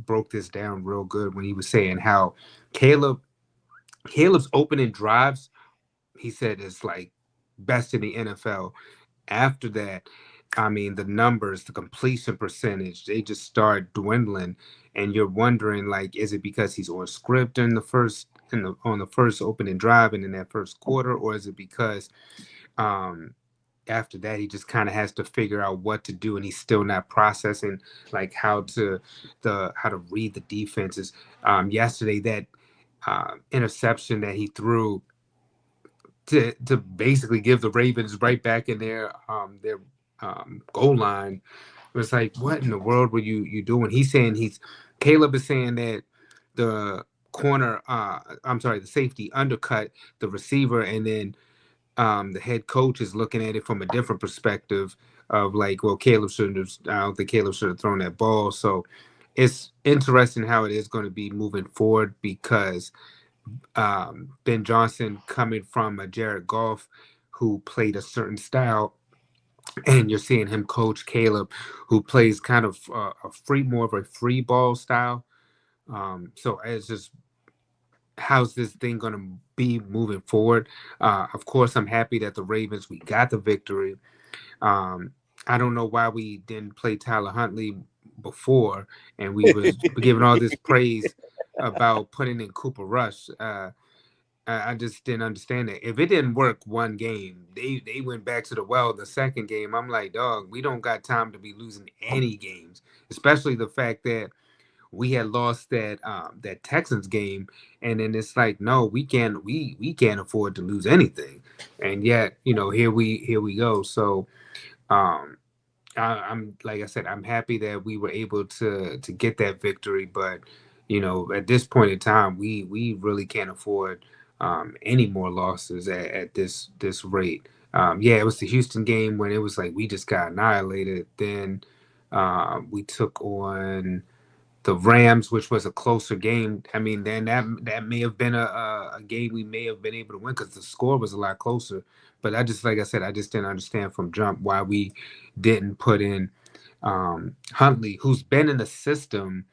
broke this down real good when he was saying how Caleb's opening drives, he said, is like best in the NFL. After that, I mean, the numbers, the completion percentage, they just start dwindling, and you're wondering, like, is it because he's on script in the first on the first opening drive and in that first quarter, or is it because after that he just kind of has to figure out what to do, and he's still not processing like how to read the defenses. Yesterday, that interception that he threw to basically give the Ravens right back in their goal line. It was like, what in the world were you doing? Caleb is saying that the the safety undercut the receiver, and then the head coach is looking at it from a different perspective of like, well, I don't think Caleb should have thrown that ball. So it's interesting how it is going to be moving forward because Ben Johnson coming from a Jared Goff who played a certain style, and you're seeing him coach Caleb who plays kind of more of a free ball style. So it's just, how's this thing going to be moving forward? Of course, I'm happy that the Ravens, we got the victory. I don't know why we didn't play Tyler Huntley before, and we was giving all this praise about putting in Cooper Rush. I just didn't understand it. If it didn't work one game, they went back to the well the second game. I'm like, dog, we don't got time to be losing any games, especially the fact that we had lost that Texans game, and then it's like, no, we can't afford to lose anything, and yet here we go. So I'm like I said, I'm happy that we were able to get that victory, but at this point in time, we really can't afford any more losses at this rate. Yeah, it was the Houston game when it was like we just got annihilated. Then we took on the Rams, which was a closer game. I mean, then that may have been a game we may have been able to win because the score was a lot closer. But like I said, I just didn't understand from jump why we didn't put in Huntley, who's been in the system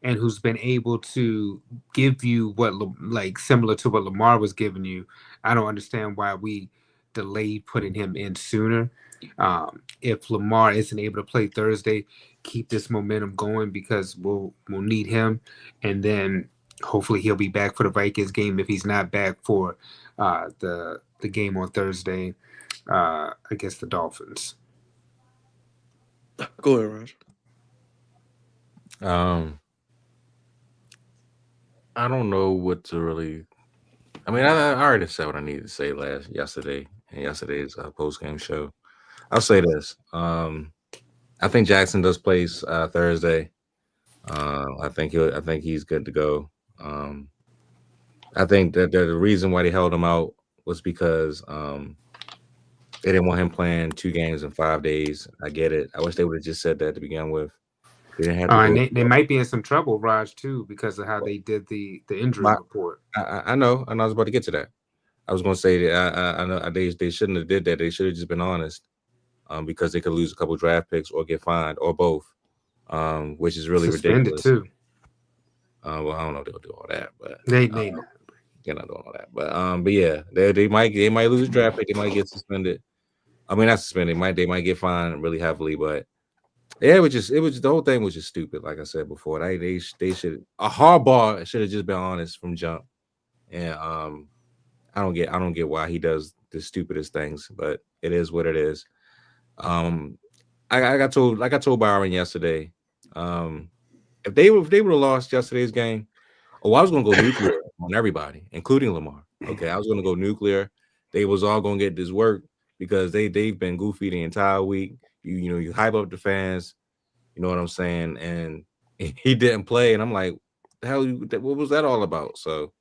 and who's been able to give you like similar to what Lamar was giving you. I don't understand why we delayed putting him in sooner. If Lamar isn't able to play Thursday, keep this momentum going because we'll need him, and then hopefully he'll be back for the Vikings game if he's not back for the game on Thursday against the Dolphins. Go ahead, Raj. I don't know what to really. I mean, I already said what I needed to say yesterday in yesterday's post game show. I'll say this. I think Jackson does play Thursday. I think he's good to go. I think that the reason why they held him out was because they didn't want him playing 2 games in 5 days. I get it. I wish they would have just said that to begin with. They didn't have to. And they might be in some trouble, Raj, too, because of how they did the injury report. I know, and I was about to get to that. I was going to say that I know they shouldn't have did that. They should have just been honest, because they could lose a couple draft picks or get fined or both, which is really Suspended ridiculous. too. Well, I don't know if they'll do all that, but they not. They're not doing all that. But yeah, they might lose a draft pick. They might get suspended. I mean, not suspended. They might get fined really heavily, but Yeah, it was the whole thing was just stupid. Like I said before, they should a Harbaugh should have just been honest from jump. And I don't get why he does the stupidest things, but it is what it is. I got told like I told Byron yesterday, if they would have lost yesterday's game, I was gonna go nuclear on everybody, including Lamar. Okay, I was gonna go nuclear. They was all gonna get this work because they've been goofy the entire week. You hype up the fans, you know what I'm saying, and he didn't play, and I'm like, the hell, what was that all about? So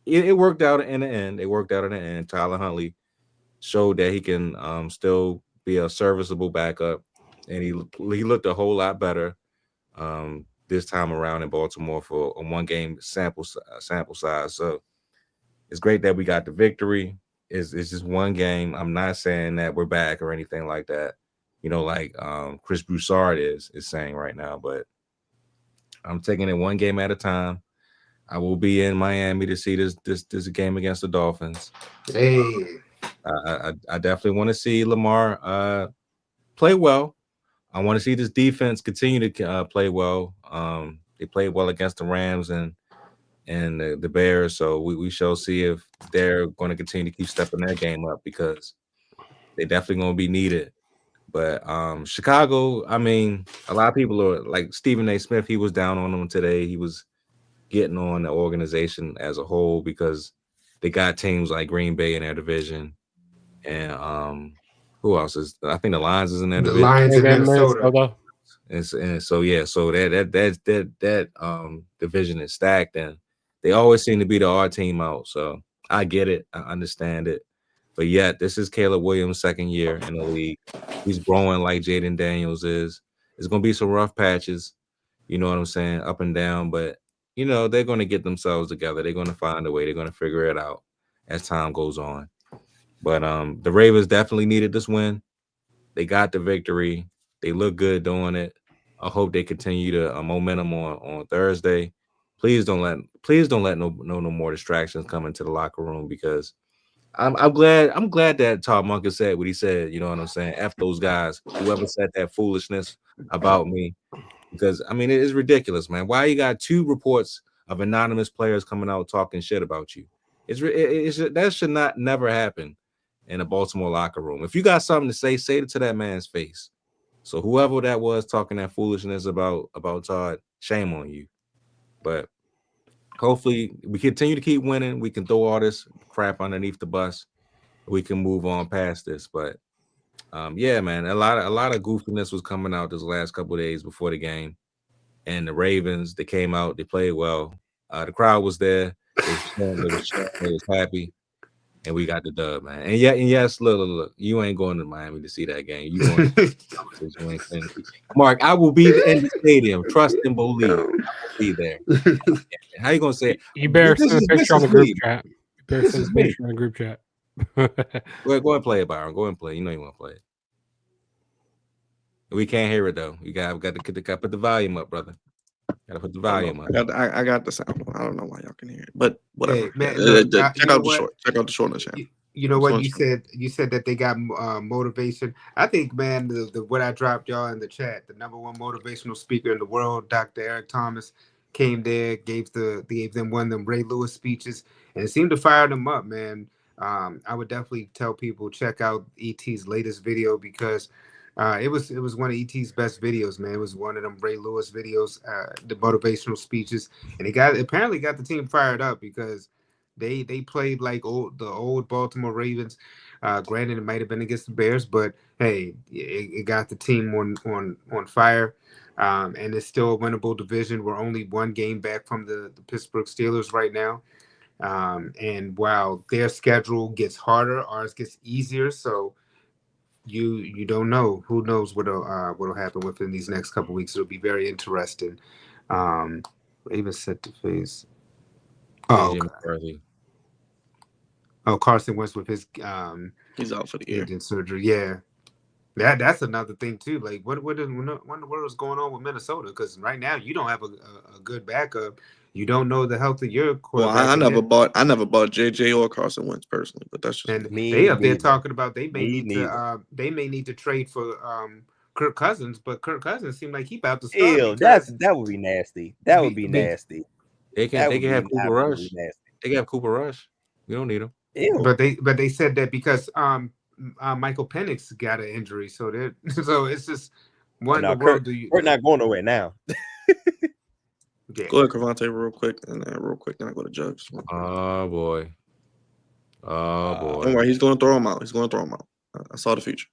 it worked out in the end. It worked out in the end. Tyler Huntley showed that he can still be a serviceable backup, and he looked a whole lot better this time around in Baltimore for a 1 game sample size. So it's great that we got the victory. It's just 1 game. I'm not saying that we're back or anything like that. You know, like Chris Broussard is saying right now, but I'm taking it 1 game at a time. I will be in Miami to see this game against the Dolphins. Hey, I definitely want to see Lamar play well. I want to see this defense continue to play well. They played well against the Rams and the Bears, so we shall see if they're going to continue to keep stepping their game up because they definitely going to be needed. But Chicago, I mean, a lot of people are like Stephen A. Smith. He was down on them today. He was getting on the organization as a whole because they got teams like Green Bay in their division, and who else is? I think the Lions is in their division. Lions in Minnesota. And so yeah, so that division is stacked, and they always seem to be the odd team out. So I get it, I understand it, but yet this is Caleb Williams' 2nd year in the league. He's growing like Jaden Daniels is. It's gonna be some rough patches, you know what I'm saying, up and down, but you know they're gonna get themselves together. They're gonna find a way. They're gonna figure it out as time goes on. But the Ravens definitely needed this win. They got the victory. They look good doing it. I hope they continue the momentum on Thursday. Please don't let no more distractions come into the locker room because I'm glad that Todd Monken said what he said. You know what I'm saying? F those guys. Whoever said that foolishness about me, because I mean it is ridiculous, man. Why you got 2 reports of anonymous players coming out talking shit about you? That should not never happen in a Baltimore locker room. If you got something to say it to that man's face. So whoever that was talking that foolishness about Todd, shame on you. But hopefully we continue to keep winning. We can throw all this crap underneath the bus. We can move on past this. But yeah, man, a lot of goofiness was coming out this last couple of days before the game. And the Ravens, they came out, they played well. The crowd was there. They was happy. And we got the dub, man. And yes, look, you ain't going to Miami to see that game. You going to Mark, I will be in the stadium. Trust and believe. I will be there. How you gonna say it? You better send a picture on the group chat. You better send a picture on the group chat. Go ahead and play it, Byron. Go ahead and play. You know you want to play it. We can't hear it though. You got to put the volume up, brother. Gotta put the volume up. I got the sound. I don't know why y'all can hear it, but whatever. Hey, man, check out the short. Check out the short channel. You know what you said that they got motivation. I think, man, the what I dropped y'all in the chat, the #1 motivational speaker in the world, Dr. Eric Thomas, came there, gave them one of them Ray Lewis speeches, and it seemed to fire them up, man. I would definitely tell people check out ET's latest video because it was one of ET's best videos, man. It was one of them Ray Lewis videos, the motivational speeches, and it apparently got the team fired up because they played like the old Baltimore Ravens. Granted, it might have been against the Bears, but hey, it got the team on fire. And it's still a winnable division. We're only 1 game back from the Pittsburgh Steelers right now. And while their schedule gets harder, ours gets easier. So you don't know. Who knows what'll happen within these next couple of weeks? It'll be very interesting. Ravens set to face. Oh, Carson Wentz with his he's out for the year. Surgery. Yeah, that's another thing too. Like what in the world is going on with Minnesota? Because right now you don't have a good backup. You don't know the health of your quarterback. Well, I never bought JJ or Carson Wentz personally, but that's just me. They up there talking about they may need to trade for Kirk Cousins, but Kirk Cousins seemed like he about to start. Ew, that would be nasty. That would be nasty. They can have Cooper Rush. They can have Cooper Rush. We don't need him. Ew. But they said that because Michael Penix got an injury, so it's just what in the world do you? We're not going nowhere now. Yeah. Go ahead, Cravante, real quick, and then then I go to Jugs. Oh boy. Oh boy. Don't worry, he's going to throw him out. I saw the future.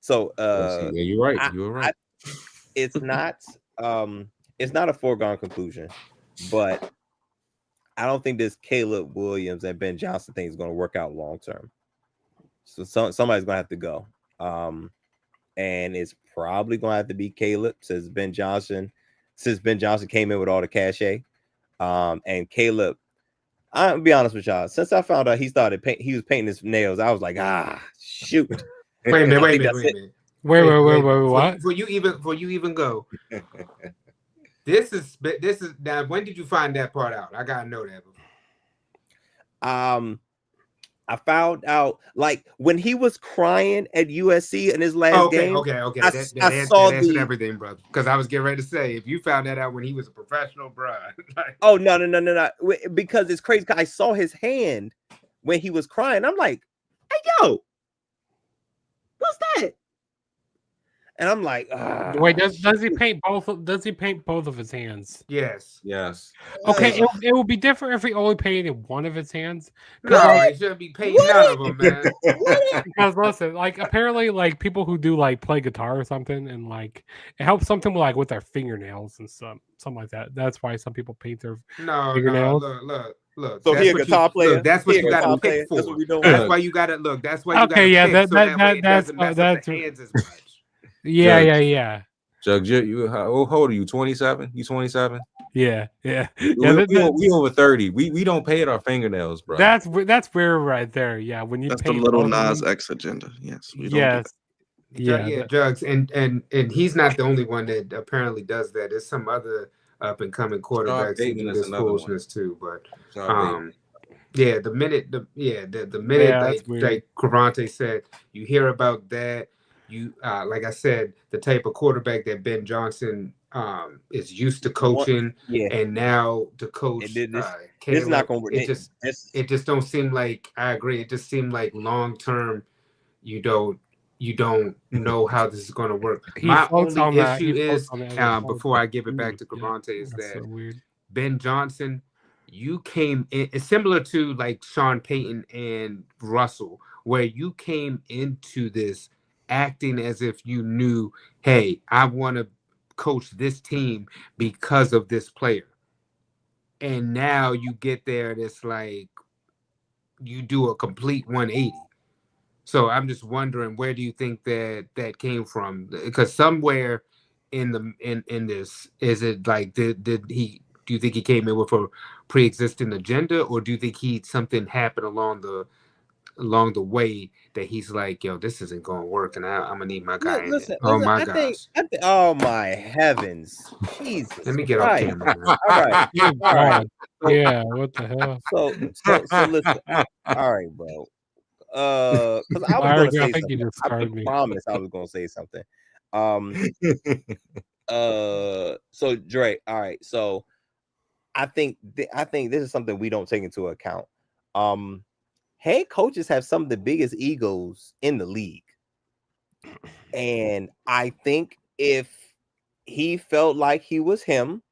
So yeah, you're right. You're right. It's not a foregone conclusion, but I don't think this Caleb Williams and Ben Johnson thing is going to work out long term. So somebody's going to have to go. And it's probably going to have to be Caleb since Ben Johnson came in with all the cachet. And Caleb, I'll be honest with y'all, since I found out he was painting his nails, I was like, shoot. Wait a minute. What? Before you even go. This is now. When did you find that part out? I gotta know that. I found out like when he was crying at USC in his last game. Okay. I saw everything, brother. Because I was getting ready to say, if you found that out when he was a professional, bro. Oh no! Because it's crazy. I saw his hand when he was crying. I'm like, hey yo, what's that? And I'm like, wait, does he paint both? Does he paint both of his hands? Yes. Okay, it would be different if he only painted one of his hands. No, he shouldn't be painting none of them, man. Because listen, like apparently, like people who do like play guitar or something, and like it helps something with their fingernails and something like that. That's why some people paint their fingernails. No, look. So he a guitar player. Look, that's what you got to pick for. That's why you got to look. That's why you got to pick. That's the hands as much. Yeah. Jug, how old are you? 27? You 27? Yeah. We over 30. We don't paint our fingernails, bro. That's weird right there. Yeah, when you that's paint the little Nas X agenda. Yes. Jugs, and he's not the only one that apparently does that. There's some other up and coming quarterbacks who do this foolishness too. But the minute like Cravante said, you hear about that. You like I said, the type of quarterback that Ben Johnson is used to coaching, and now to coach this is not going to work. It just don't seem like, I agree. It just seemed like long term, you don't know how this is going to work. My only issue is, before I give it back to Cravante, is that so Ben Johnson, you came in, it's similar to like Sean Payton and Russell, where you came into this acting as if you knew, hey, I want to coach this team because of this player. And now you get there and it's like you do a complete 180. So I'm just wondering, where do you think that came from? Because somewhere in this, is it like do you think he came in with a pre-existing agenda, or do you think something happened along the way that he's like, yo, this isn't going to work, and I'm gonna need my guy. My gosh! Oh my heavens! Jesus! Let me get off camera. Man. All right. Yeah. What the hell? So listen. All right, bro. Because I was going to say something. I promise I was going to say something. So Dre. All right. So I think this is something we don't take into account. Head coaches have some of the biggest egos in the league. And I think if he felt like he was him,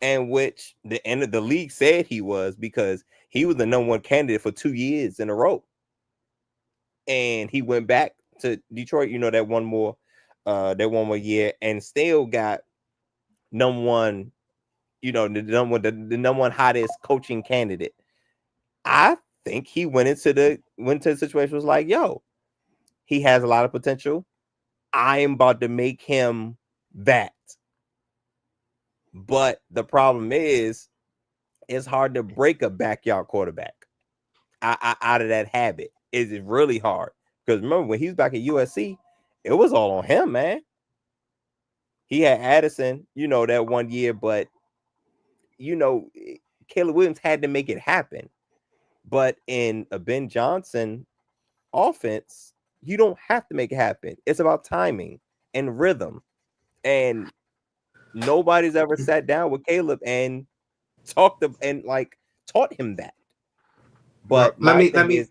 and which the end of the league said he was, because he was the #1 candidate for 2 years in a row. And he went back to Detroit, that one more year, and still got #1, the #1 hottest coaching candidate. I think he went into the situation, was like, yo, he has a lot of potential. I am about to make him that. But the problem is, it's hard to break a backyard quarterback out of that habit. It's really hard, because remember when he was back at USC, it was all on him, man. He had Addison, that 1 year, but Caleb Williams had to make it happen. But in a Ben Johnson offense, you don't have to make it happen. It's about timing and rhythm. And nobody's ever sat down with Caleb and taught him that. But well, my thing is,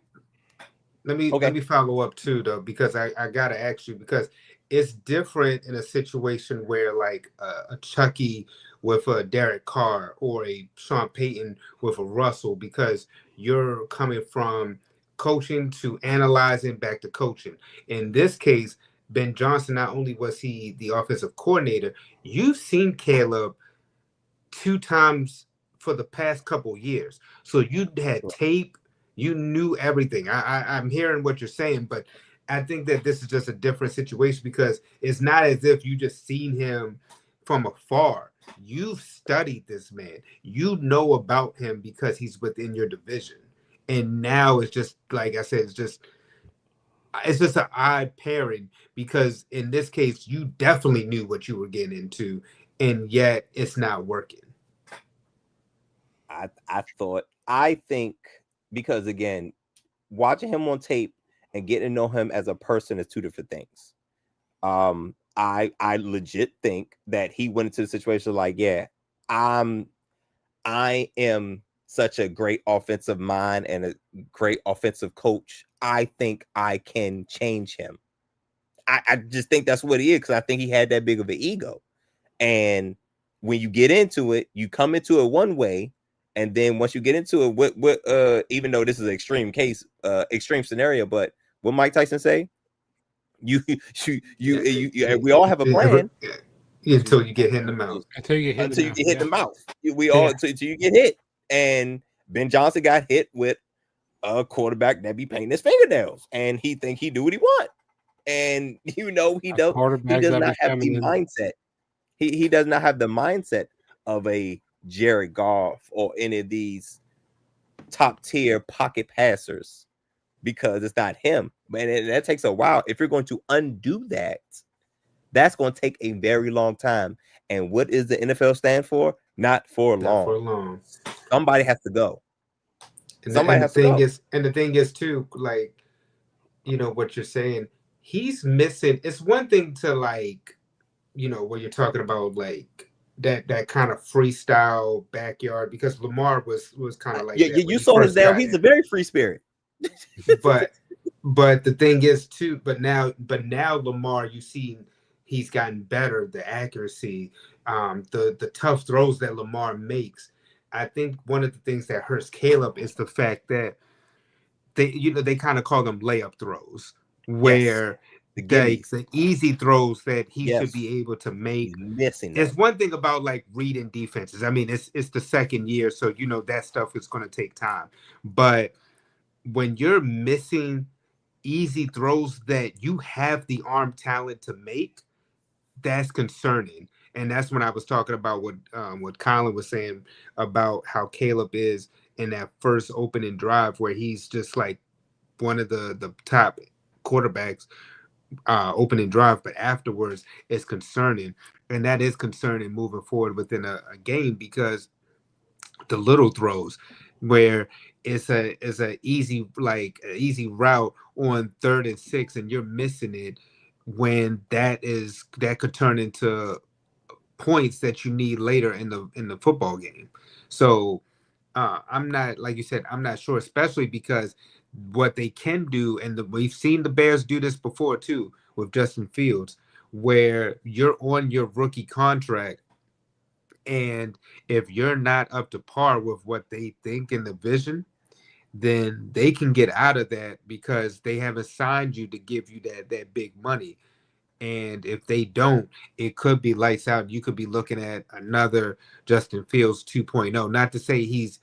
let okay, me follow up too though, because I gotta ask you, because it's different in a situation where like a Chucky with a Derek Carr or a Sean Payton with a Russell, because you're coming from coaching to analyzing back to coaching. In this case, Ben Johnson, not only was he the offensive coordinator, you've seen Caleb two times for the past couple years. So you had tape, you knew everything. I'm hearing what you're saying, but I think that this is just a different situation, because it's not as if you just seen him from afar. You've studied this man. You know about him because he's within your division. And now it's just like I said, it's just an odd pairing, because in this case you definitely knew what you were getting into, and yet it's not working. I think because again, watching him on tape and getting to know him as a person is two different things. I legit think that he went into the situation like, yeah, I am such a great offensive mind and a great offensive coach. I think I can change him. I just think that's what he is, because I think he had that big of an ego. And when you get into it, you come into it one way, and then once you get into it, what even though this is an extreme case, extreme scenario, but what Mike Tyson say? You we all have a plan Until you get hit in the mouth. Until you get hit in the mouth. We all until you get hit. And Ben Johnson got hit with a quarterback that be painting his fingernails, and he think he do what he want. And he does not have the mindset. He does not have the mindset of a Jared Goff or any of these top tier pocket passers, because it's not him. And that takes a while. If you're going to undo that, that's going to take a very long time. And what is the NFL stand for? Not for long. Somebody has to go. The thing is too, like, you know what you're saying, he's missing. It's one thing to, like, you know, when you're talking about like that kind of freestyle backyard, because Lamar was kind of like that. You saw his down. He's a very free spirit. but the thing is too, but now Lamar, you see he's gotten better, the accuracy, the tough throws that Lamar makes. I think one of the things that hurts Caleb is the fact that they kind of call them layup throws, where the easy throws that he should be able to make. It's one thing about like reading defenses. I mean, it's the second year, so you know that stuff is going to take time. But when you're missing easy throws that you have the arm talent to make, that's concerning. And that's when I was talking about what Colin was saying about how Caleb is in that first opening drive, where he's just like one of the top quarterbacks opening drive, but afterwards it's concerning. And that is concerning moving forward within a game, because the little throws where it's a easy route on 3rd and 6 and you're missing it, when that could turn into points that you need later in the football game. So I'm not, like you said, I'm not sure, especially because what they can do, and we've seen the Bears do this before too with Justin Fields, where you're on your rookie contract, and if you're not up to par with what they think in the vision, then they can get out of that because they haven't signed you to give you that big money. And if they don't, it could be lights out. You could be looking at another Justin Fields 2.0. Not to say he's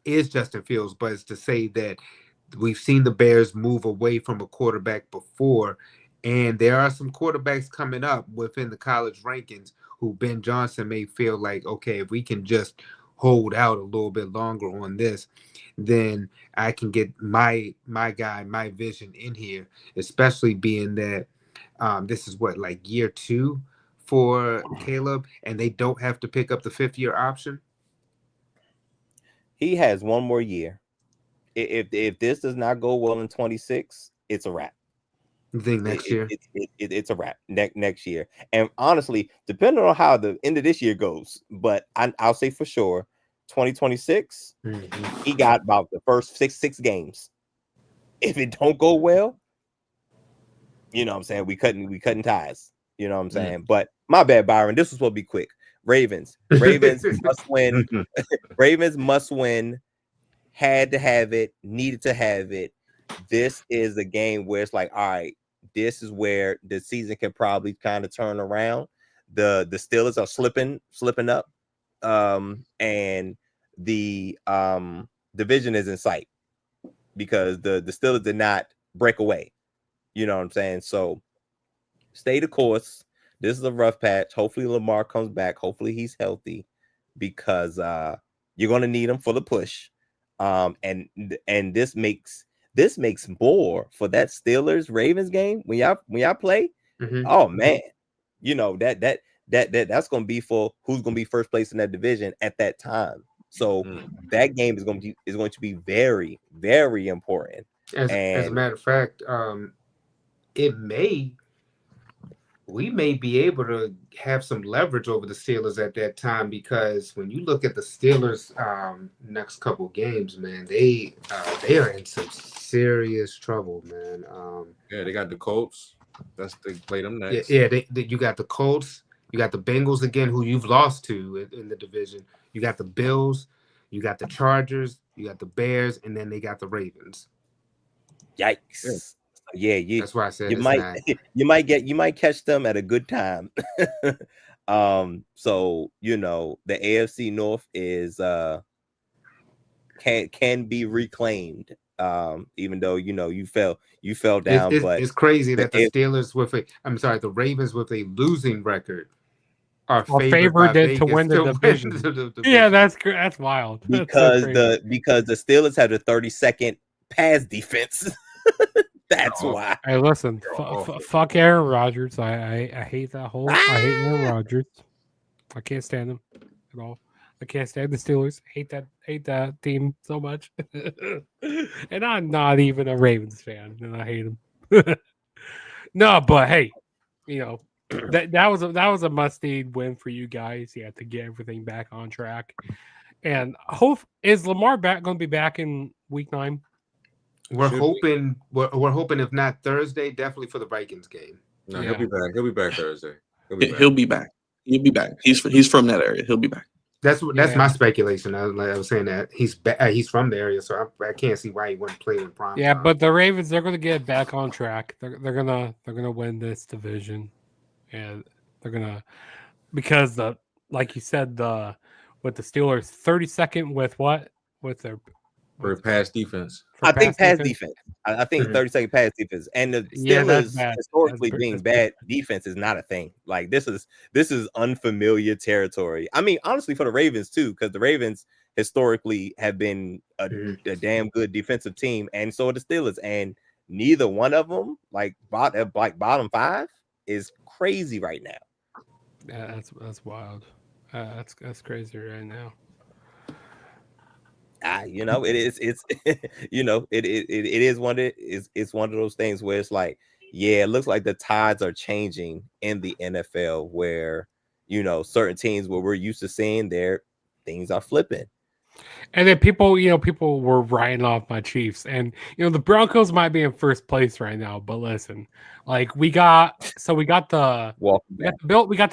is Justin Fields, but it's to say that we've seen the Bears move away from a quarterback before, and there are some quarterbacks coming up within the college rankings who Ben Johnson may feel like, okay, if we can just hold out a little bit longer on this, then I can get my guy, my vision in here, especially being that this is what, like year 2 for Caleb, and they don't have to pick up the 5th-year option. He has one more year. If this does not go well in 26, it's a wrap. You think next year? It's a wrap next year. And honestly, depending on how the end of this year goes, but I'll say for sure, 2026, he got about the first six games. If it don't go well, you know what I'm saying, we cutting ties. You know what I'm saying? But my bad, Byron. This was supposed to be quick. Ravens must win. Ravens must win. Had to have it, needed to have it. This is a game where it's like, all right, this is where the season can probably kind of turn around. The Steelers are slipping up, and the division is in sight because the Steelers did not break away. You know what I'm saying? So stay the course. This is a rough patch. Hopefully Lamar comes back. Hopefully he's healthy because you're gonna need him for the push. And this makes more for that Steelers Ravens game when y'all play. Oh man, you know that's gonna be for who's gonna be first place in that division at that time. So that game is going to be very, very important. As a matter of fact, we may be able to have some leverage over the Steelers at that time, because when you look at the Steelers next couple games, man, they are in some serious trouble, man. Yeah, they got the Colts. They play them next. Yeah, you got the Colts, you got the Bengals again, who you've lost to in the division. You got the Bills, you got the Chargers, you got the Bears, and then they got the Ravens. Yikes! Yeah, that's why I said you might catch them at a good time. So you know the AFC North is can be reclaimed. Even though you fell down, but it's crazy that the Steelers the Ravens with a losing record are favored to win the division. Yeah, that's wild. Because the Steelers have the 32nd pass defense. That's why. Hey, listen, fuck Aaron Rodgers. I hate that whole. I hate Aaron Rodgers. I can't stand him at all. I can't stand the Steelers. Hate that team so much. And I'm not even a Ravens fan, and I hate them. No, but hey, that was a must-need win for you guys. You had to get everything back on track. And is Lamar going to be back in Week 9? We're hoping. We're hoping, if not Thursday, definitely for the Vikings game. No, he'll be back. He'll be back Thursday. He'll be back. He's from that area. He'll be back. That's my speculation. I was saying that he's from the area, so I can't see why he wouldn't play in prime. Yeah, but the Ravens, they're going to get back on track. They're gonna win this division, and they're gonna, because like you said, with the Steelers 32nd with their for pass defense. I think pass defense. I think 32nd pass defense, and the Steelers historically being bad defense is not a thing. Like this is unfamiliar territory. I mean, honestly, for the Ravens too, because the Ravens historically have been a damn good defensive team, and so are the Steelers. And neither one of them, like bottom 5, is crazy right now. Yeah, that's wild. That's crazy right now. It is. It's it is one of it's one of those things where it's like, yeah, it looks like the tides are changing in the NFL, where certain teams where we're used to seeing their things are flipping. And then people were writing off my Chiefs, and the Broncos might be in first place right now, but listen, like we got the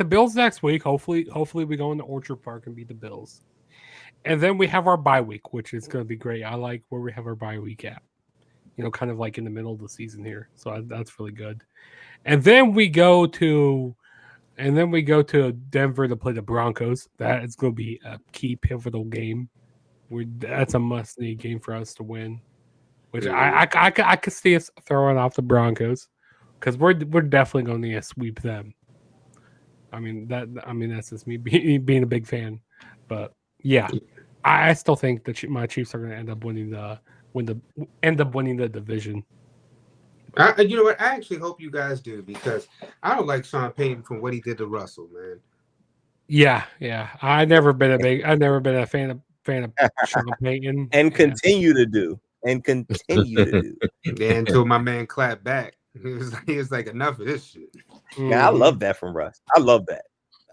Bills next week. Hopefully we go into Orchard Park and beat the Bills. And then we have our bye week, which is going to be great. I like where we have our bye week at, kind of like in the middle of the season here. So that's really good. And then we go to Denver to play the Broncos. That is going to be a key pivotal game. That's a must-need game for us to win. Which I could see us throwing off the Broncos, because we're definitely going to need to sweep them. I mean that's just me being a big fan, but. Yeah, I still think that my Chiefs are going to end up winning the division. You know what? I actually hope you guys do, because I don't like Sean Payton from what he did to Russell, man. Yeah. I've never been a fan of Sean Payton, and continue to do. and continue to do. Yeah, until my man clapped back. He was like, enough of this shit. Man, I love that from Russ. I love that.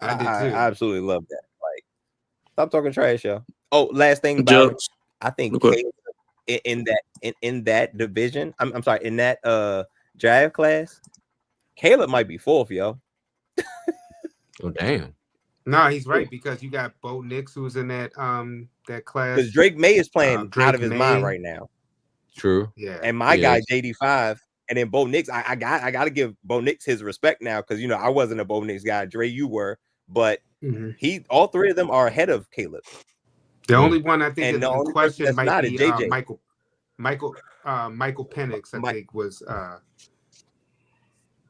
I did too. I absolutely love that. Like, stop talking trash, yo. Oh, last thing about it, I think Caleb in that division. I'm sorry, in that draft class, Caleb might be fourth, yo. Oh damn. No, he's right because you got Bo Nix who's in that class. Because Drake May is playing out of his mind right now. True. Yeah. And my guy JD5, and then Bo Nix. I got to give Bo Nix his respect now because I wasn't a Bo Nix guy. Dre, you were, but all three of them are ahead of Caleb. The only one I think that's in question might be JJ. Michael Penix. I think was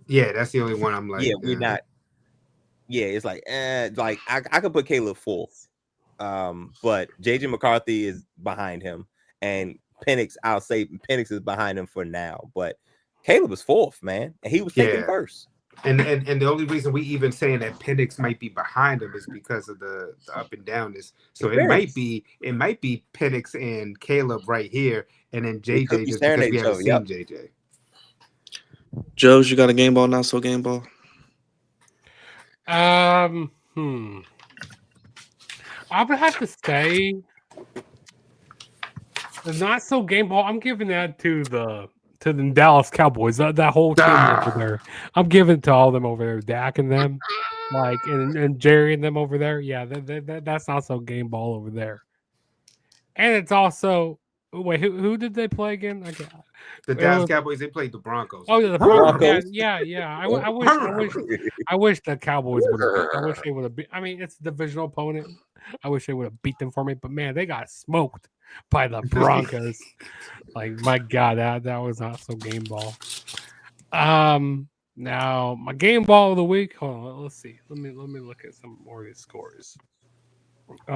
yeah, that's the only one I'm like. Yeah, we're not. Yeah, it's like I could put Caleb fourth, but JJ McCarthy is behind him, and Penix, I'll say Penix is behind him for now, but Caleb was fourth, man, and he was taken first. And the only reason we even saying that Penix might be behind him is because of the up and downness. So it might be Penix and Caleb right here, and then JJ just because we haven't seen JJ. Joe's, you got a game ball, not so game ball? I would have to say the not so game ball. I'm giving that to the Dallas Cowboys. That whole team over there. I'm giving it to all of them over there. Dak and them, like and Jerry and them over there. Yeah, that's not so game ball over there. And it's also wait, who did they play again? The Dallas Cowboys. They played the Broncos. Oh yeah, the Broncos. Yeah. I wish the Cowboys would have. I wish they would have beat. I mean, it's a divisional opponent. I wish they would have beat them for me. But man, they got smoked by the Broncos. Like my God, that was not so game ball. Now my game ball of the week. Hold on, let's see. Let me look at some more of these scores. You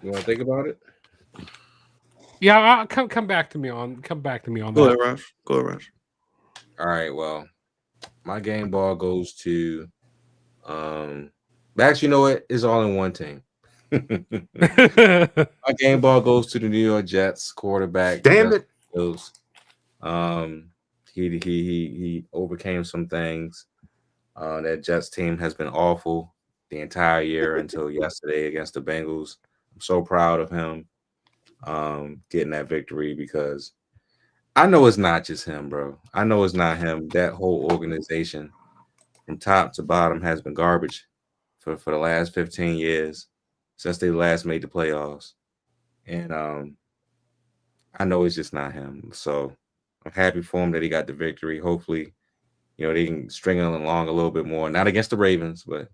want to think about it? Yeah, I'll come back to me on. Come back to me on that. Go ahead, Raj. All right. Well, my game ball goes to. Actually, you know what? It's all in one team. My game ball goes to the New York Jets quarterback. Damn it! He overcame some things. That Jets team has been awful the entire year until yesterday against the Bengals. I'm so proud of him. Getting that victory because I know it's not just him, bro. I know it's not him. That whole organization from top to bottom has been garbage for the last 15 years since they last made the playoffs. And I know it's just not him. So I'm happy for him that he got the victory. Hopefully, they can string him along a little bit more. Not against the Ravens, but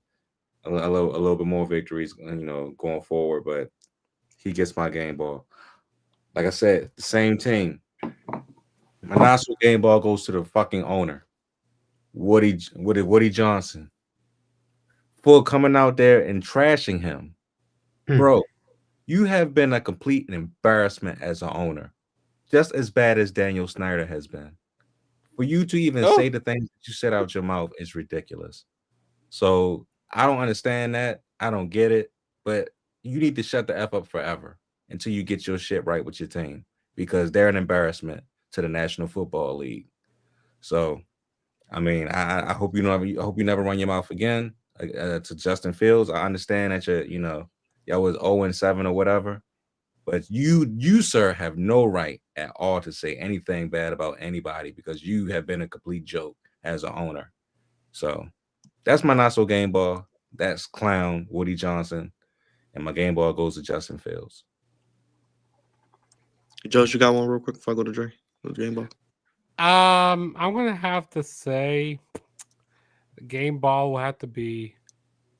a little bit more victories, going forward. But he gets my game ball. Like I said, the same team. My national game ball goes to the fucking owner, Woody Johnson, for coming out there and trashing him. Bro, you have been a complete embarrassment as an owner, just as bad as Daniel Snyder has been. For you to even say the things that you said out your mouth is ridiculous. So I don't understand that. I don't get it. But you need to shut the F up forever until you get your shit right with your team, because they're an embarrassment to the National Football League. So, I mean, I hope you never run your mouth again to Justin Fields. I understand that y'all was 0-7 or whatever, but you sir have no right at all to say anything bad about anybody because you have been a complete joke as an owner. So that's my not so game ball. That's clown Woody Johnson. And my game ball goes to Justin Fields. Josh, you got one real quick before I go to Dre? The game ball. I'm gonna have to say the game ball will have to be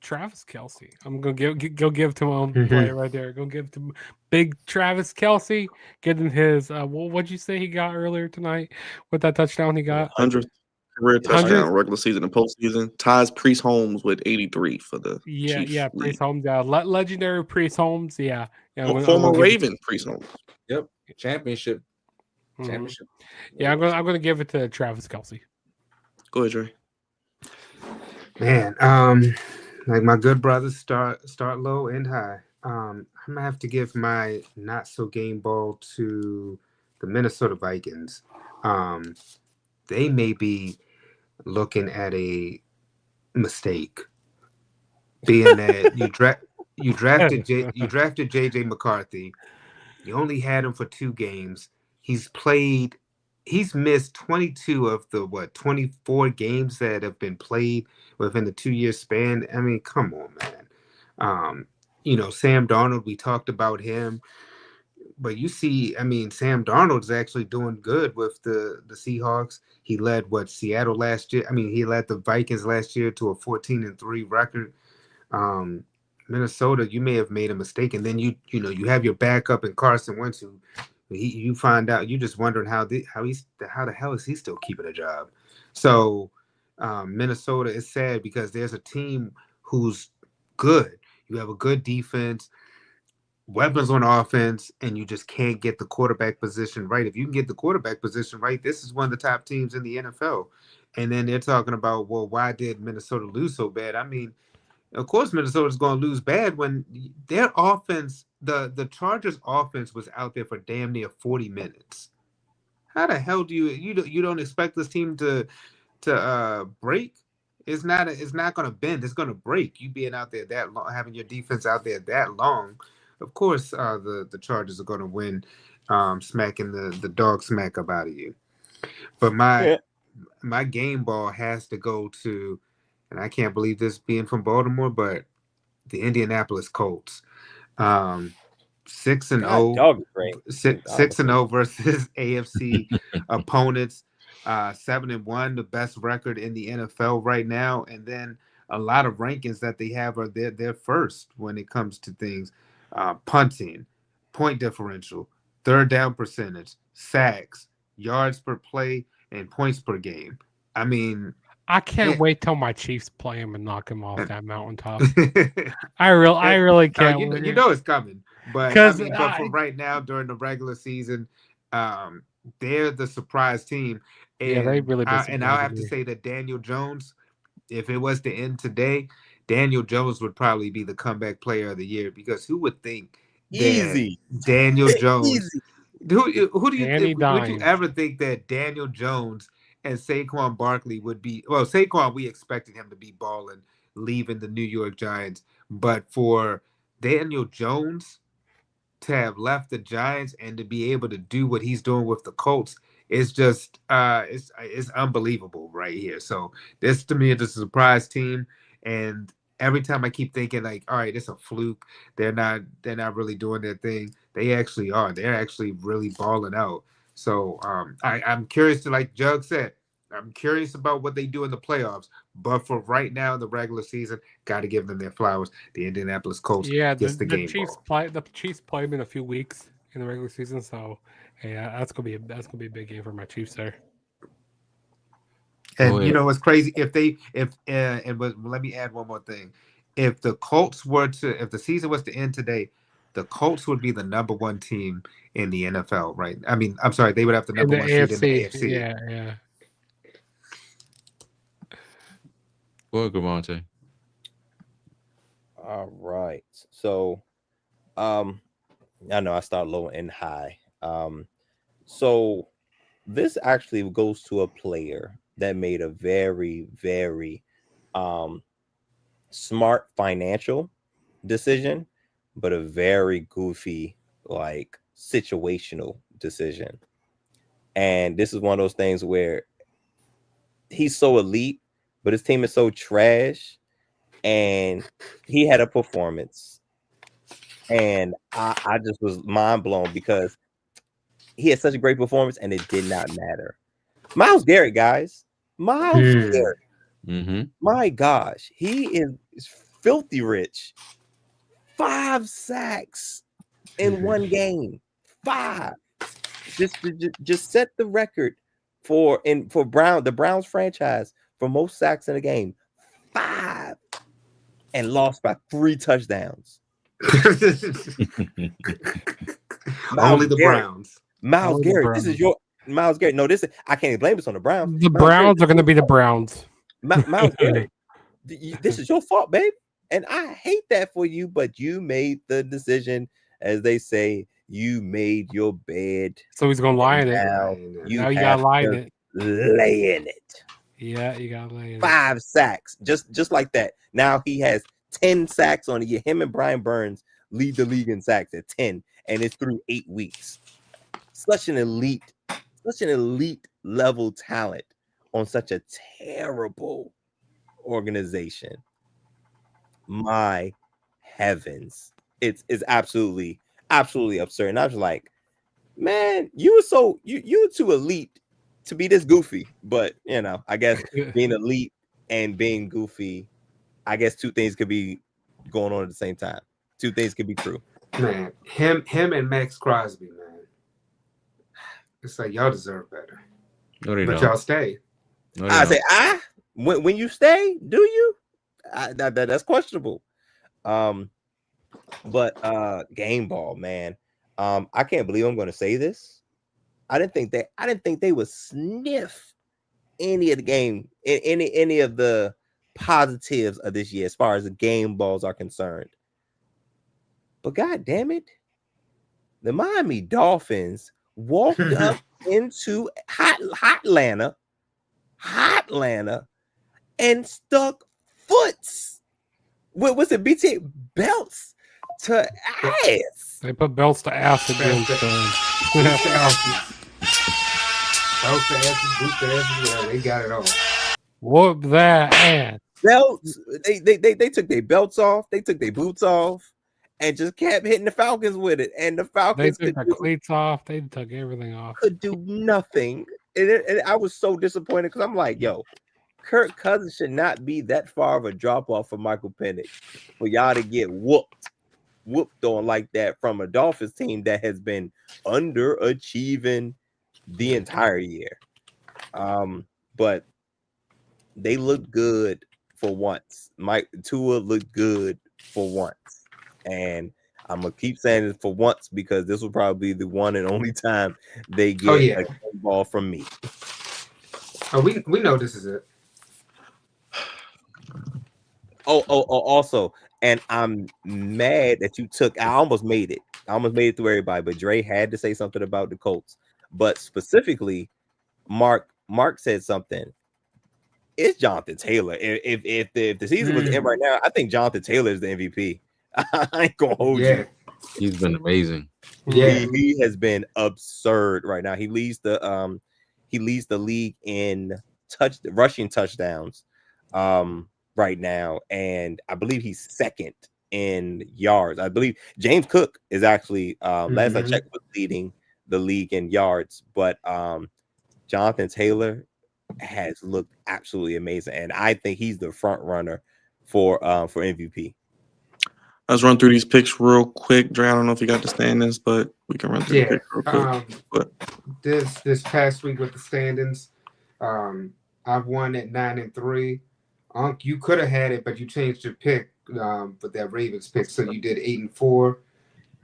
Travis Kelce. I'm gonna give to him play right there. Go give to big Travis Kelce, getting his what'd you say he got earlier tonight with that touchdown he got? 100th career touchdown, regular season and postseason. Ties Priest Holmes with 83 for the Chiefs Priest league. Holmes, legendary Priest Holmes, former Raven Priest Holmes. Yep, championship. Yeah, I'm gonna give it to Travis Kelce. Go ahead, Dre. Man, like my good brothers start low and high. I'm gonna have to give my not so game ball to the Minnesota Vikings. They may be looking at a mistake, being that you drafted JJ McCarthy. You only had him for 2 games. He's missed 22 of the 24 games that have been played within the 2-year span. I mean, come on, man. Sam Darnold, we talked about him, but you see, I mean, Sam Darnold's actually doing good with the Seahawks. He led Seattle last year. I mean, he led the Vikings last year to a 14-3 record. Minnesota, you may have made a mistake, and then you have your backup in Carson Wentz, who you find out you just wondering how the hell is he still keeping a job? So Minnesota is sad because there's a team who's good. You have a good defense, weapons on offense, and you just can't get the quarterback position right. If you can get the quarterback position right, this is one of the top teams in the NFL. And then they're talking about, well, why did Minnesota lose so bad? I mean, of course, Minnesota's going to lose bad when their offense, the Chargers' offense, was out there for damn near 40 minutes. How the hell do you don't expect this team to break? It's not going to bend. It's going to break. You being out there that long, having your defense out there that long, of course, the Chargers are going to win, smacking the dog smack up out of you. But my game ball has to go to. And I can't believe this being from Baltimore, but the Indianapolis Colts, 6-0, 6-0 versus AFC opponents, 7-1, the best record in the NFL right now, and then a lot of rankings that they have are they're first when it comes to things, punting, point differential, third down percentage, sacks, yards per play, and points per game. I mean. I can't wait till my Chiefs play him and knock him off that mountaintop. I really can't. You know it's coming, but for right now during the regular season, they're the surprise team. And, they really. And I'll have to say that Daniel Jones, if it was to end today, Daniel Jones would probably be the comeback player of the year, because who would think that Daniel Jones? Who do you think, would you ever think that Daniel Jones and Saquon Barkley would be? Well, Saquon, we expected him to be balling, leaving the New York Giants. But for Daniel Jones to have left the Giants and to be able to do what he's doing with the Colts, it's just it's unbelievable right here. So this, to me, is a surprise team. And every time I keep thinking, like, all right, it's a fluke. They're not really doing their thing. They actually are. They're actually really balling out. So I'm curious to, like Jug said, I'm curious about what they do in the playoffs. But for right now in the regular season, got to give them their flowers. The Indianapolis Colts gets the game Chiefs ball. The Chiefs play them in a few weeks in the regular season. So yeah, that's gonna be a big game for my Chiefs there. And you know what's crazy? Let me add one more thing. If the season was to end today, the Colts would be the number 1 team in the NFL, right? I mean, I'm sorry, they would have the number 1 seed in the AFC. Yeah. Well, good morning. All right. So, I know I start low and high. So this actually goes to a player that made a very, very smart financial decision, but a very goofy, like, situational decision. And this is one of those things where he's so elite, but his team is so trash. And he had a performance, and I just was mind blown because he had such a great performance and it did not matter. Myles Garrett, guys. Myles Garrett. Mm-hmm. My gosh, he is filthy rich. 5 sacks in one game. 5. Just set the record for the Browns franchise for most sacks in a game. 5. And lost by 3 touchdowns. Only the Browns. Miles Garrett, this is your Miles Garrett. No, I can't blame this on the Browns. The Browns are going to be the Browns. Miles Garrett, this is your fault, babe. And I hate that for you, but you made the decision, as they say, you made your bed. So he's gonna lie in it. Now you Now you gotta lie in to it. lay in it. Yeah, you gotta lay in it. 5 sacks, just like that. Now he has 10 sacks on the year. Him and Brian Burns lead the league in sacks at 10, and it's through 8 weeks. Such an elite level talent on such a terrible organization. My heavens, it's absolutely absurd. And I was like, man, you were too elite to be this goofy. But you know, I guess being elite and being goofy, I guess 2 things could be going on at the same time. 2 things could be true. Man, him and Max Crosby, man. It's like y'all deserve better. No, they but don't. Y'all stay. No, they I don't. say, when you stay, do you? That's questionable. But game ball, man. I can't believe I'm going to say this. I didn't think they would sniff any of the game, any of the positives of this year as far as the game balls are concerned. But god damn it, the Miami Dolphins walked up into hot Atlanta and stuck foots. What was it? BT belts to ass. They put belts to ass against Belts to asses, boots to asses, yeah, they got it all. Whoop that ass. Belts. They took their belts off. They took their boots off, and just kept hitting the Falcons with it. And the Falcons They took their cleats off. They took everything off. Could do nothing. And I was so disappointed because I'm like, yo, Kirk Cousins should not be that far of a drop off for Michael Penix for y'all to get whooped on like that from a Dolphins team that has been underachieving the entire year. But they looked good for once. Tua looked good for once. And I'm gonna keep saying it for once because this will probably be the one and only time they get a game ball from me. Oh, we know this is it. Also, and I'm mad that you took. I almost made it through everybody, but Dre had to say something about the Colts. But specifically, Mark said something. It's Jonathan Taylor. If the season was in right now, I think Jonathan Taylor is the MVP. I ain't gonna hold you. He's been amazing. Yeah, he has been absurd right now. He leads the league in rushing touchdowns right now, and I believe he's second in yards. I believe James Cook is actually last I checked was leading the league in yards, but Jonathan Taylor has looked absolutely amazing, and I think he's the front runner for MVP. Let's run through these picks real quick. Dre, I don't know if you got the standings, but we can run through the picks real quick. This past week with the standings, I've won at 9-3. Unc, you could have had it, but you changed your pick with that Ravens pick, so you did 8-4.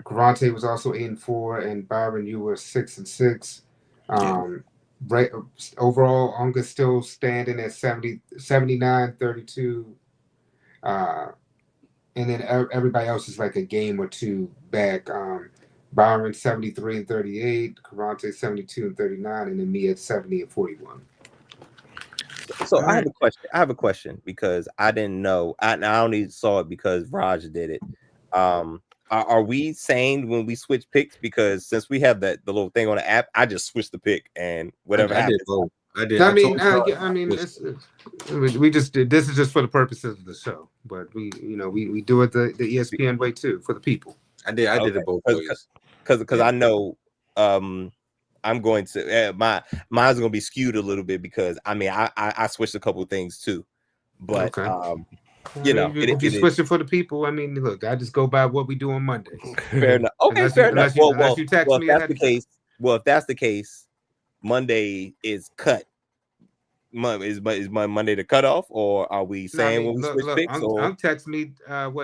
Karate was also 8-4, and Byron, you were 6-6. Right, overall, Unc is still standing at 79-32. And then everybody else is like a game or two back. Byron 73-38, Karate 72-39, and then me at 70-41. So I have a question because I didn't know. I only saw it because Raj did it. Are we saying when we switch picks? Because since we have the little thing on the app, I just switched the pick and whatever happens. I did. We just did. This is just for the purposes of the show, but we do it the ESPN way too for the people. I did it both ways because I know I'm going to mine's going to be skewed a little bit because I switched a couple of things too, but if you switch it for the people, I mean, look, I just go by what we do on Mondays. Fair enough. Okay, fair enough. Unless you text me, if that's the case, Monday is cut. Is my Monday the cutoff, or are we saying when we switch picks? I'm texting me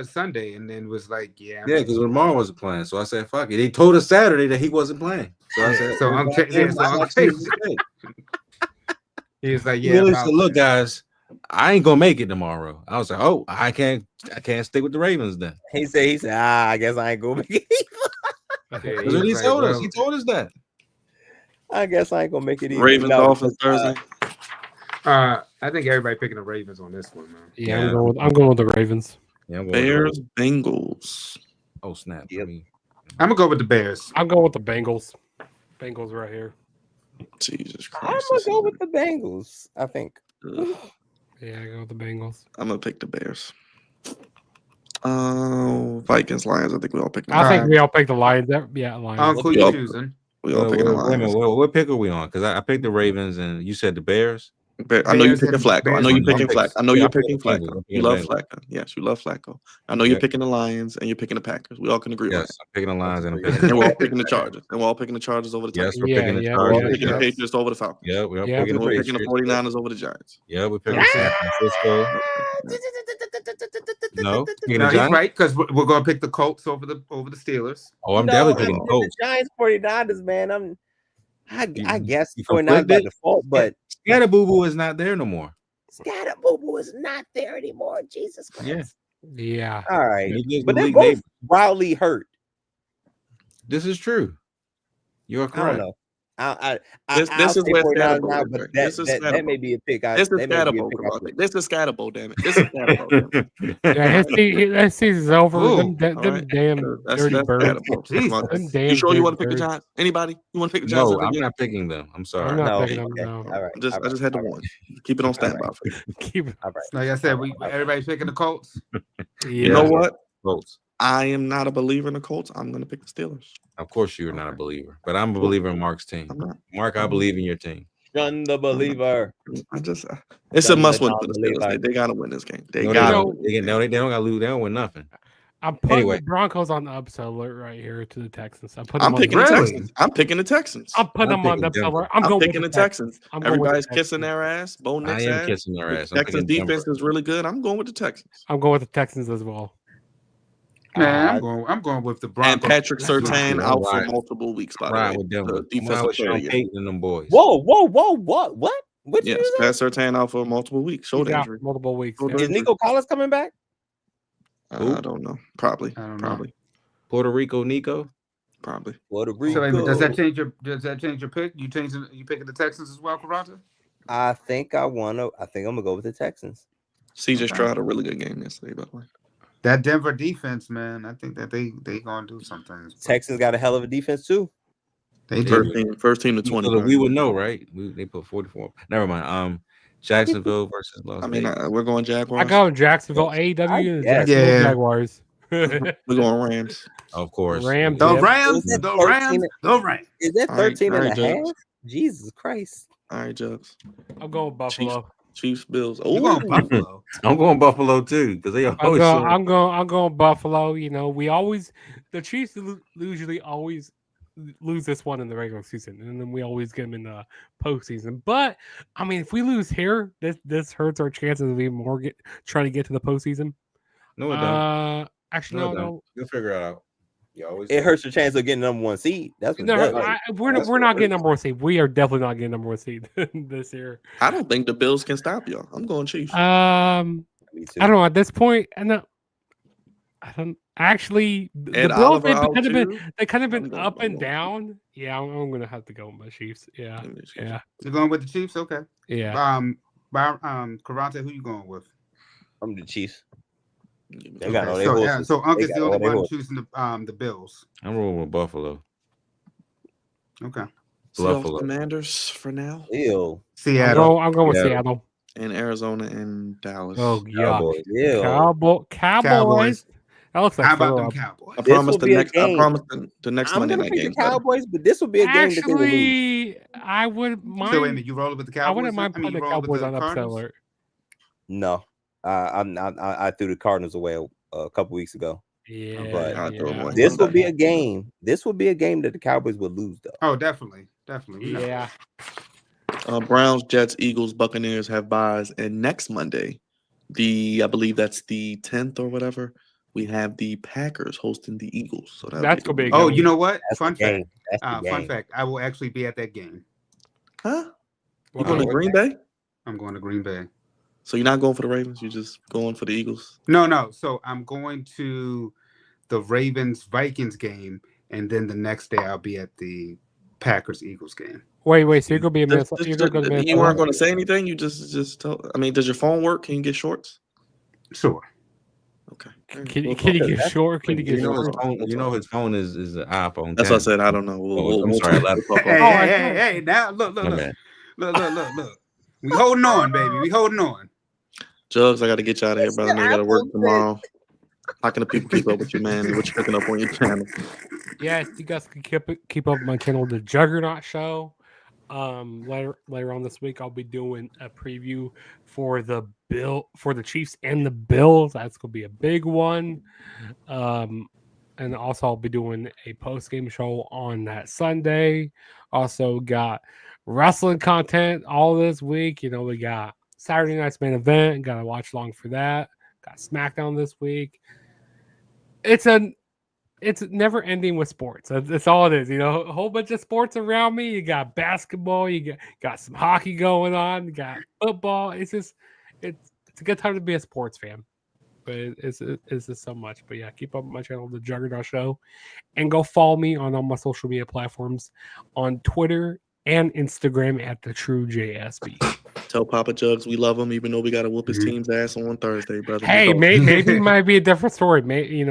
Sunday, and then was like, because Lamar wasn't playing, so I said, fuck it. He told us Saturday that he wasn't playing, so I said, He was like, He really said, look, guys, I ain't gonna make it tomorrow. I was like, oh, I can't stick with the Ravens then. He said, I guess I ain't gonna make it. Yeah, That's what he told us. He told us that. I guess I ain't gonna make it either. Ravens No, Dolphins Thursday. I think everybody picking the Ravens on this one, man. Yeah, I'm going with the Ravens. Yeah, I'm going Bears Bengals. Oh snap! Yep. I'm gonna go with the Bears. I'm going with the Bengals. Bengals right here. Jesus I'm Christ. gonna go with the Bengals. I think. Ugh. Yeah, I go with the Bengals. I'm gonna pick the Bears. Vikings Lions. I think we all pick. I think we all pick the Lions. Yeah, Lions. Uncle, you choosing? We all picking the Wait a Lions. minute, what pick are we on? Because I picked the Ravens and you said the Bears. I know you're picking Flacco. I know you're picking Flacco. I know you're picking Bengals. Flacco. I'm You picking love Bengals. Flacco. Yes, you love Flacco. I know you're picking the Lions and you're picking the Packers. We all can agree on Yes, that. I'm picking the Lions and I'm And picking. we're all picking the Chargers. And we're all picking the Chargers over the Yes, Titans. we're picking the yeah, Chargers. We're picking the Yes. Patriots over the Falcons. Yeah, we're Yeah, picking And we're picking the Patriots. 49ers over the Giants. Yeah, we're picking San Francisco. No, picking No, the he's Giants. right because we're gonna pick the Colts over the Steelers. Oh, I'm definitely picking the Colts. The Giants 49ers, man. I guess you 49ers by conflicted? default, but Scatter Boo Boo is not there no more. Scatter Boo Boo is not there anymore. Jesus Christ. Yeah. Yeah. All right. He lives But with they're Lee both Neighbors. wildly hurt. This is true. You are I don't correct. know. This is where Scatterbo now, is, but right? This is that Scatterbo. may be a pick. This is Scatterbo. This is Scatterbo, damn it. This is Scatterbo. Yeah, his season's over. Ooh, them all right. damn That's dirty birds. Scatterbo. Come on. Them damn You sure you dirty want to pick the birds. Giants? Anybody? You want to pick the Giants? No, I'm not picking them. I'm sorry. I'm not No, picking them. okay. No. All right. I just had to warn. Keep it on standby for you. Keep it. All right. Like I said, everybody's picking the Colts. Yeah. You know what? Colts. I am not a believer in the Colts. I'm going to pick the Steelers. Of course, you're not a believer, but I'm a believer in Mark's team. I'm not. Mark, I believe in your team. Shun the believer. It's a must win for the Steelers. They got to win this game. They got to. They don't got to lose. They don't win nothing. I'm putting Anyway. the Broncos on the upset alert right here to the Texans. I'm picking the Texans. I'm picking the Texans. I'm putting them on the upset alert. I'm going picking with the Texans. I'm going with Everybody's the kissing their ass. Bo I Nix am ass. kissing their ass. I'm Texans picking defense Denver. is really good. I'm going with the Texans. I'm going with the Texans as well. Man, I'm going with the Broncos. And Patrick Surtain out for Right. multiple weeks, by the Right way. with Denver. The I'm defensive with player Sean of the year. Payton and them boys. Whoa. What? What Yes, you do? Pat Surtain out for multiple weeks. Shoulder He's out injury. for multiple weeks. Shoulder yeah. Is Nico Collins coming back? I don't know. Probably. I don't know. Probably. Puerto Rico, Nico. Probably. Puerto So, wait a minute, Rico. does that change your pick? You picking the Texans as well, Karata? I think I'm gonna go with the Texans. CJ Stroud had a really good game yesterday, by the way. That Denver defense, man, I think that they gonna do some things. Texans got a hell of a defense too. They do. First team to 20. So we would know, right? They put 44. Never mind. Jacksonville versus Las I mean, Vegas. we're going Jaguars. I go Jacksonville, AEW, and guess. Jacksonville Yeah. Jaguars. We're going Rams. Of course. Rams. The Yep. Rams, Is that the 13? Rams, the Rams. Is that All right, 13 and a all right, half? Jesus Christ. All right, Jugs. I'm going with Buffalo. Chiefs, Bills. You going Buffalo? I'm going Buffalo too because they I'm always. going Buffalo. You know, the Chiefs usually always lose this one in the regular season, and then we always get them in the postseason. But I mean, if we lose here, this hurts our chances of even more trying to get to the postseason. No, it don't. Actually, No, it no. don't. You'll figure it out. You always. It hurts your chance of getting number one seed. That's what No, it does. we're not getting number one seed. We are definitely not getting number one seed this year. I don't think the Bills can stop y'all. I'm going Chiefs. Me too. I don't know at this point. I don't actually. The Ed Bills Oliver they've out kind of been too? been going- up I'm and going- down. Yeah, I'm gonna have to go with my Chiefs. Yeah, Give me the Chiefs. yeah, You going with the Chiefs? Okay. yeah. Karate, who you going with? I'm the Chiefs. Give me They the got all Chiefs. their So, horses. so Uncle's They the got only all their one horses. choosing the Bills. I'm rolling with Buffalo. Okay. Seahawks Buffalo. Commanders for now, Ew. Seattle. I'm going with Yeah. Seattle. and Arizona and Dallas. Oh yeah, Cowboys. Ew. Cowboys. Cowboys. That looks like How about throw them up. Cowboys? I This promise will the be a next. I game. promise the next I'm Monday gonna night pick the game. better. Cowboys, but this will be a game that they will lose. Actually, I would mind. So wait a minute, you rolling with the Cowboys? I wouldn't mind putting you the rolling with Cowboys the on upset Cardinals? alert. No, I threw the Cardinals away a couple weeks ago. Yeah, But I'll throw 'em away. This will be a game. This will be a game that the Cowboys will lose, though. Oh, definitely. We know. yeah. Browns, Jets, Eagles, Buccaneers have buys, and next Monday, I believe that's the 10th or whatever. We have the Packers hosting the Eagles. So That's gonna be a Oh, good you know what? That's Fun the game. fact. That's the Fun game. fact. I will actually be at that game. Huh? You one. going to Green Bay? I'm going to Green Bay. So you're not going for the Ravens? You're just going for the Eagles? No. So I'm going to the Ravens-Vikings game, and then the next day I'll be at the Packers-Eagles game. Wait. So you're gonna be in Just- Minnesota? You're gonna go to Minnesota? You weren't going to say anything? You just tell. I mean, does your phone work? Can you get shorts? Sure. Okay. Can you get short? Can you get You know his short? phone. You know his phone is an iPhone. That's 10. what I said. I don't know. I'm sorry, 11. Hey, now look. My bad. Look. We holding on, baby. We holding on. Jugs, I got to get you out of here, brother. I got to work tomorrow. How can the people keep up with you, man? And what you picking up on your channel? Yes, you guys can keep up with my channel, The Juggernaut Show. Later on this week, I'll be doing a preview for the Chiefs and the Bills. That's gonna be a big one. And also I'll be doing a post-game show on that Sunday. Also got wrestling content all this week. You know, we got Saturday night's main event. Got to watch along for that. Got SmackDown this week. It's never ending with sports. That's all it is. You know, a whole bunch of sports around me. You got basketball. You got some hockey going on. You got football. It's a good time to be a sports fan. But it's just so much. But yeah, keep up with my channel, The Juggernaut Show, and go follow me on all my social media platforms on Twitter and Instagram at The True JSB. Tell Papa Jugs we love him, even though we got to whoop his team's ass on Thursday, brother. Hey, maybe it might be a different story. Maybe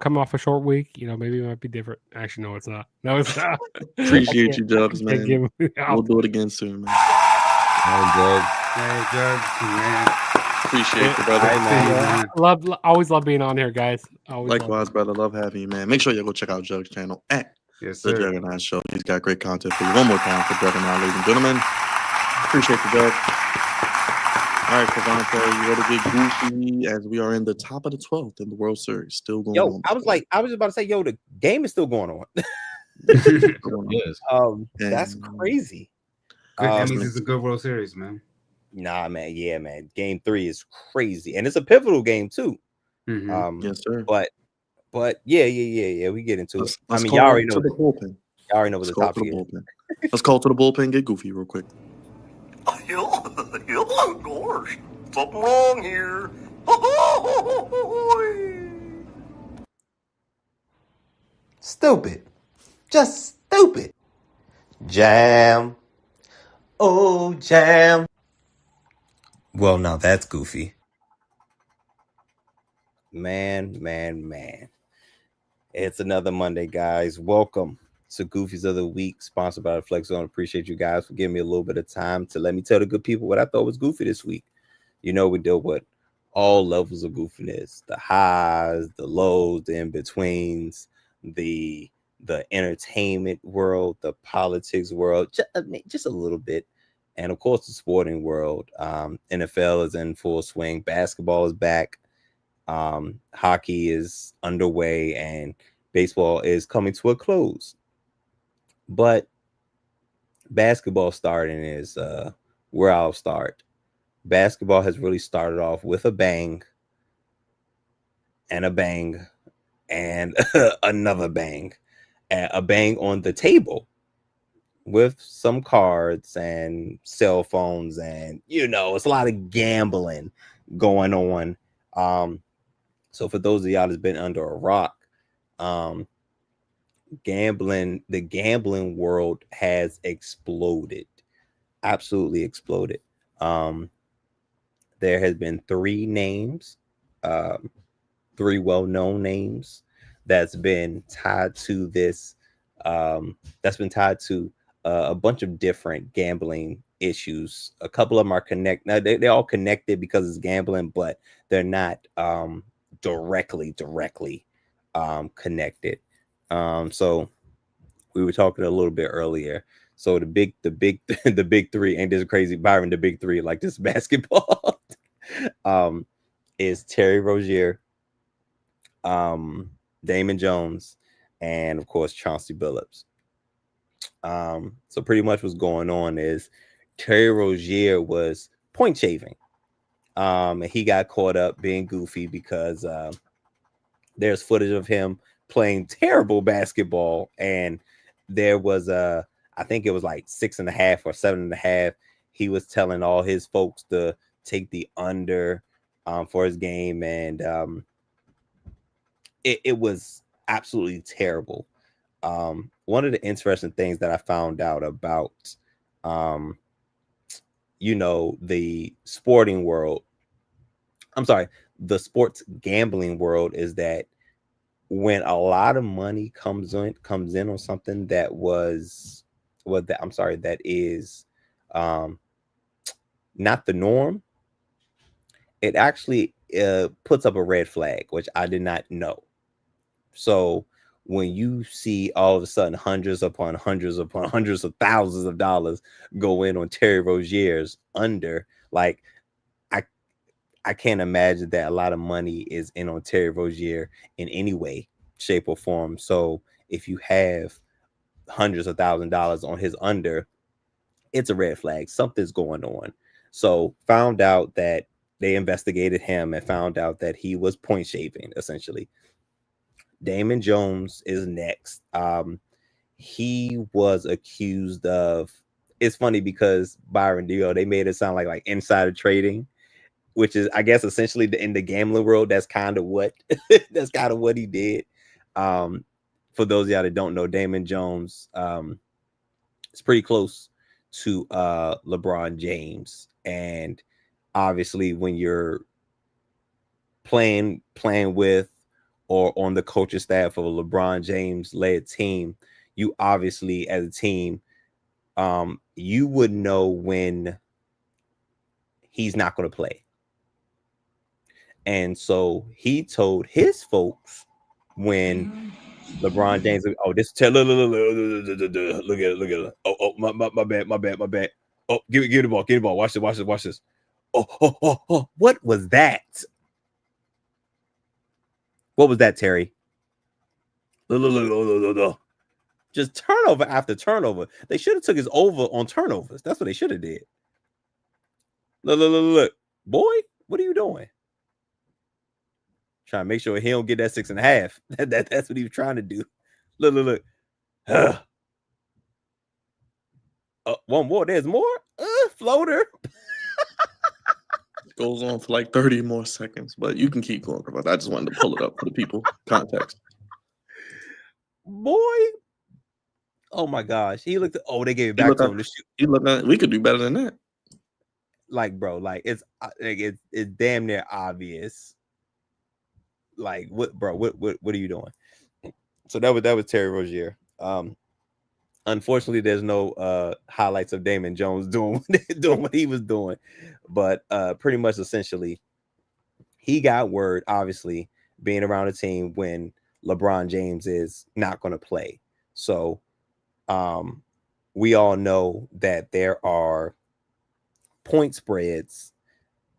coming off a short week, maybe it might be different. Actually, no, it's not. No, it's not. Appreciate you, Jugs, man. We'll do it again soon, man. Hey, Jugs, man. Appreciate you, brother. Always love being on here, guys. Likewise, brother. Love having you, man. Make sure you go check out Jug's channel at The Juggernaut Show. He's got great content for you. One more time for Juggernaut, ladies and gentlemen. Appreciate you, Jug. All right, Cavante, you ready to get goofy as we are in the top of the 12th in the World Series. Still going on. I was just about to say, the game is still going on. That's crazy. That means it's a good World Series, man. Nah, man. Yeah, man. Game 3 is crazy. And it's a pivotal game, too. Yes, sir. But yeah. We get into it. I mean, y'all already know. Y'all already know what the topic is. Let's call to the bullpen. Get goofy real quick. Gosh, something wrong here. Stupid. Just stupid. Jam. Oh, jam. Well, now that's goofy. Man. It's another Monday, guys. Welcome to Goofies of the Week, sponsored by the Flex Zone. Appreciate you guys for giving me a little bit of time to let me tell the good people what I thought was goofy this week. We deal with all levels of goofiness, the highs, the lows, the in-betweens, the entertainment world, the politics world, just a little bit. And of course, the sporting world. NFL is in full swing. Basketball is back. Hockey is underway, and baseball is coming to a close. But basketball starting is where I'll start. Basketball has really started off with a bang and a bang and another bang. A bang on the table with some cards and cell phones, and it's a lot of gambling going on. So for those of y'all that's been under a rock, the gambling world has exploded, absolutely exploded. There has been 3 names, 3 well-known names that's been tied to this. That's been tied to a bunch of different gambling issues. A couple of them are connected. Now, they're all connected because it's gambling, but they're not directly connected. So we were talking a little bit earlier. So the big 3, ain't this crazy, Byron? The big 3, like this basketball, is Terry Rozier, Damon Jones, and of course Chauncey Billups. So pretty much what's going on is Terry Rozier was point shaving. And he got caught up being goofy because there's footage of him playing terrible basketball, and there was I think it was like 6.5 or 7.5. He was telling all his folks to take the under for his game, and it was absolutely terrible. One of the interesting things that I found out about, the sporting world, the sports gambling world, is that when a lot of money comes in on something that is not the norm, it actually puts up a red flag, which I did not know. So when you see all of a sudden hundreds upon hundreds upon hundreds of thousands of dollars go in on Terry Rozier's under, like, I can't imagine that a lot of money is in on Terry Rozier in any way, shape, or form. So if you have hundreds of $1,000s on his under, it's a red flag. Something's going on. So found out that they investigated him and found out that he was point shaving, essentially. Damon Jones is next. He was accused of, it's funny because Byron Dio, they made it sound like insider trading, which is, I guess, essentially in the gambling world, that's kind of what he did. For those of y'all that don't know, Damon Jones is pretty close to LeBron James, and obviously when you're playing with or on the coaching staff of a LeBron James led team, you obviously, as a team, you would know when he's not going to play. And so he told his folks when LeBron James, look at it. Oh, my bad. Oh, give it the ball. Watch this. Oh, what was that? What was that, Terry? Just turnover after turnover. They should have took his over on turnovers. That's what they should have did. Look. Boy, what are you doing? Trying to make sure he don't get that 6.5. That's what he was trying to do. Look. One more. There's more. Floater. Goes on for like 30 more seconds, but you can keep going. But I just wanted to pull it up for the people. Context. Boy. Oh my gosh. He looked. They gave it back to him to shoot. We could do better than that. Like, bro, it's damn near obvious. Like, what are you doing? So that was Terry Rozier. Unfortunately, there's no highlights of Damon Jones doing what he was doing, but pretty much essentially, he got word, obviously, being around a team when LeBron James is not going to play. So we all know that there are point spreads,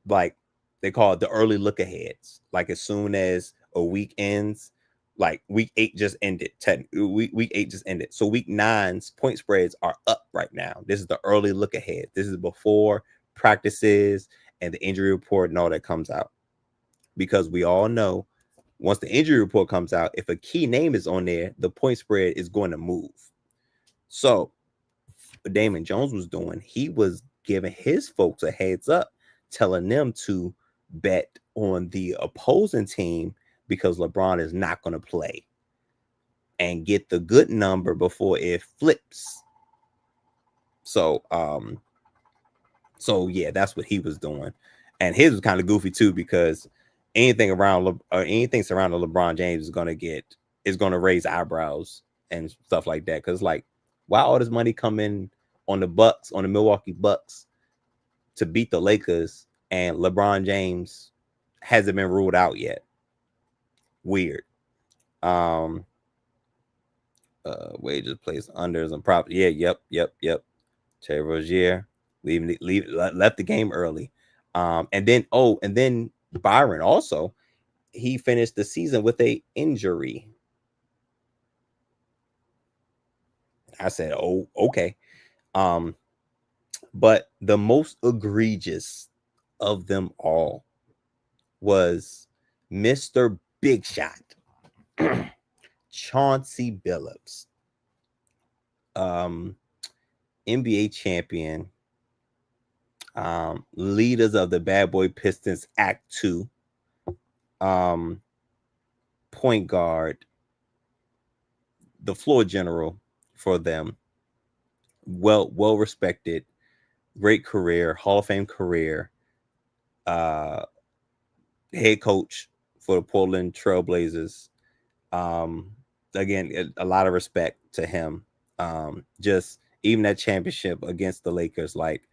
like they call it the early look aheads. Like as soon as a week ends, like week 8 just ended. Week 8 just ended. So week 9's point spreads are up right now. This is the early look ahead. This is before practices and the injury report and all that comes out. Because we all know once the injury report comes out, if a key name is on there, the point spread is going to move. So what Damon Jones was doing, he was giving his folks a heads up, telling them to bet on the opposing team because LeBron is not going to play and get the good number before it flips. So yeah, that's what he was doing. And his was kind of goofy too, because anything surrounding LeBron James is going to raise eyebrows and stuff like that. Cause like, why all this money come in on the Milwaukee Bucks to beat the Lakers and LeBron James hasn't been ruled out yet? Weird. Wages placed unders and props. Yeah, yep. Terry Rozier left the game early. And then Byron also, he finished the season with a injury. I said, oh, okay. But the most egregious of them all was Mr. Big Shot, Chauncey Billups, NBA champion. Leaders of the Bad Boy Pistons Act 2. Point guard, the floor general for them. Well respected, great career, Hall of Fame career. Head coach for the Portland Trailblazers. Again, a lot of respect to him. Just even that championship against the Lakers, like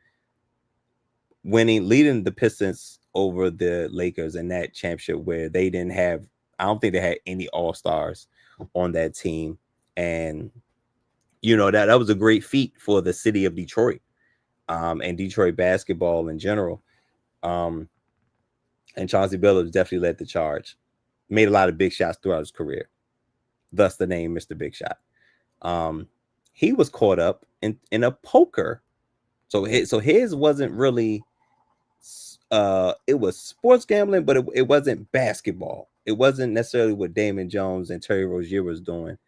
leading the Pistons over the Lakers in that championship where they didn't have, I don't think they had any all-stars on that team. And, that was a great feat for the city of Detroit, and Detroit basketball in general. And Chauncey Billups definitely led the charge. Made a lot of big shots throughout his career. Thus the name Mr. Big Shot. He was caught up in a poker. So his wasn't really it was sports gambling, but it wasn't basketball. It wasn't necessarily what Damon Jones and Terry Rozier was doing.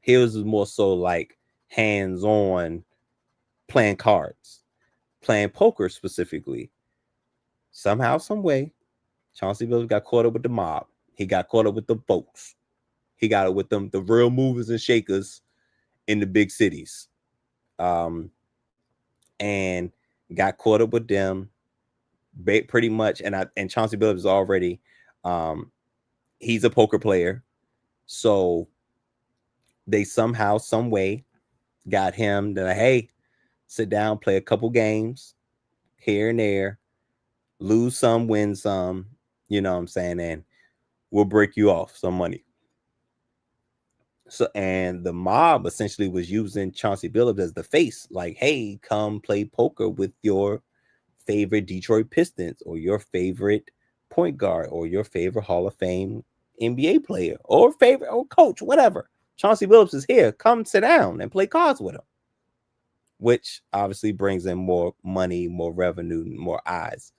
His was more so like hands-on playing cards, playing poker specifically. Somehow, some way, Chauncey Billups got caught up with the mob. He got caught up with the folks. He got it with them, the real movers and shakers in the big cities. And got caught up with them pretty much. And Chauncey Billups is already, he's a poker player. So they somehow, some way got him to, hey, sit down, play a couple games here and there, lose some, win some, you know what I'm saying? And we'll break you off some money. So, and the mob essentially was using Chauncey Billups as the face, like, hey, come play poker with your favorite Detroit Pistons or your favorite point guard or your favorite Hall of Fame NBA player or favorite or coach, whatever. Chauncey Billups is here. Come sit down and play cards with him, which obviously brings in more money, more revenue, more eyes.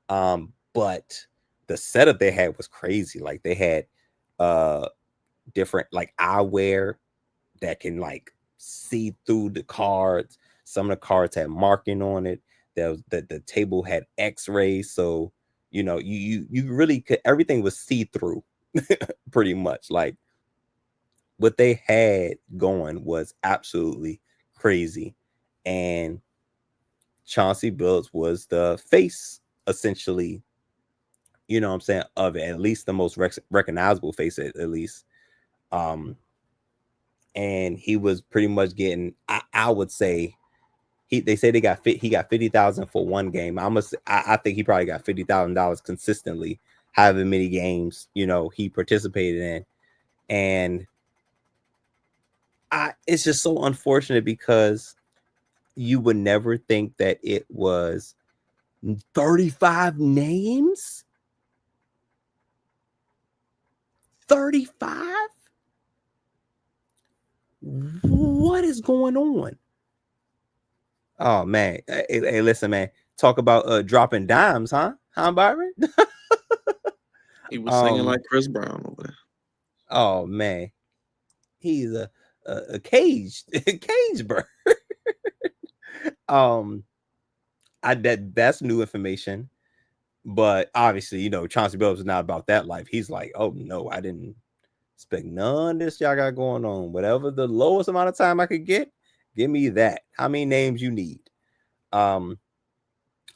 But the setup they had was crazy. Like they had different like eyewear that can like see through the cards. Some of the cards had marking on it. The table had x-rays, so you really could, everything was see-through pretty much. Like what they had going was absolutely crazy. And Chauncey Billups was the face, essentially, you know what I'm saying, of it, at least the most recognizable face, at least. And he was pretty much getting, I would say, they say he got $50,000 for one game. I think he probably got $50,000 consistently, however many games he participated in. And it's just so unfortunate because you would never think that it was 35 names. 35? What is going on? Oh man, hey, listen, man. Talk about dropping dimes, huh, Byron? He was singing like Chris Brown over there. Oh man, he's a caged bird. That's new information, but obviously, Chauncey Billups is not about that life. He's like, oh no, I didn't expect none of this y'all got going on. Whatever the lowest amount of time I could get, give me that. How many names you need? Man,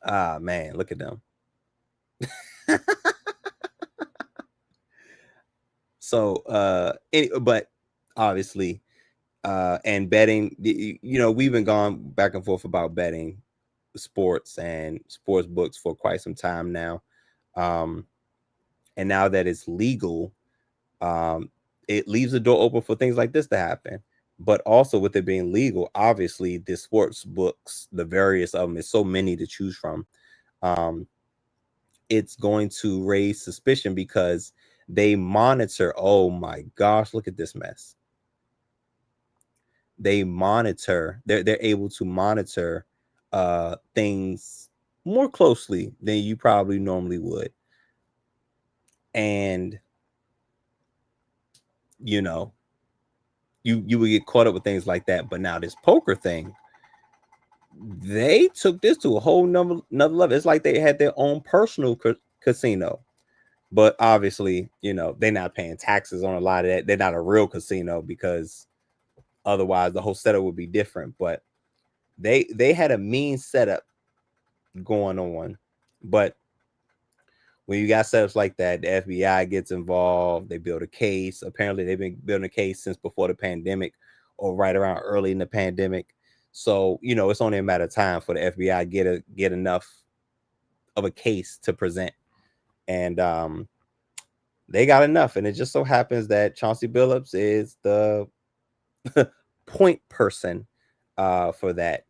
look at them. So, but obviously, and betting, we've been going back and forth about betting sports and sports books for quite some time now. And now that it's legal, it leaves the door open for things like this to happen. But also with it being legal, obviously the sports books, the various of them, is so many to choose from. It's going to raise suspicion because they monitor. Oh my gosh, look at this mess. They monitor, they're able to monitor things more closely than you probably normally would. And you would get caught up with things like that. But now this poker thing, they took this to a whole another level. It's like they had their own personal casino. But obviously, you know, they're not paying taxes on a lot of that. They're not a real casino because otherwise the whole setup would be different. But they had a mean setup going on. But when you got setups like that, the FBI gets involved. They build a case. Apparently, they've been building a case since before the pandemic or right around early in the pandemic. So, you know, it's only a matter of time for the FBI get enough of a case to present. And they got enough. And it just so happens that Chauncey Billups is the point person for that.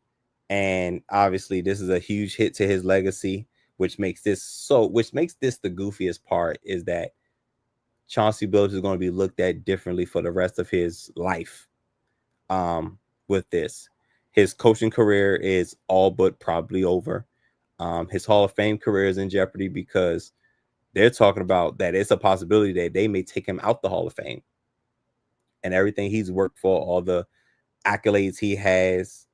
And obviously, this is a huge hit to his legacy, which makes this the goofiest part is that Chauncey Billups is going to be looked at differently for the rest of his life. With this, his coaching career is all but probably over. His Hall of Fame career is in jeopardy because they're talking about that it's a possibility that they may take him out the Hall of Fame. And everything he's worked for, all the accolades he has,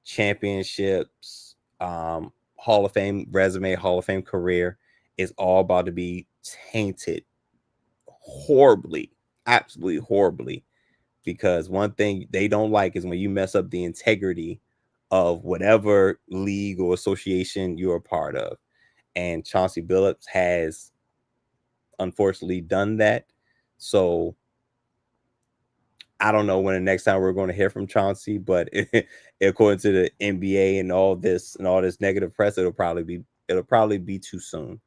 championships, Hall of Fame resume, Hall of Fame career is all about to be tainted horribly, absolutely horribly. Because one thing they don't like is when you mess up the integrity of whatever league or association you're a part of. And Chauncey Billups has unfortunately done that. So I don't know when the next time we're going to hear from Chauncey, but according to the NBA and all this negative press, it'll probably be too soon.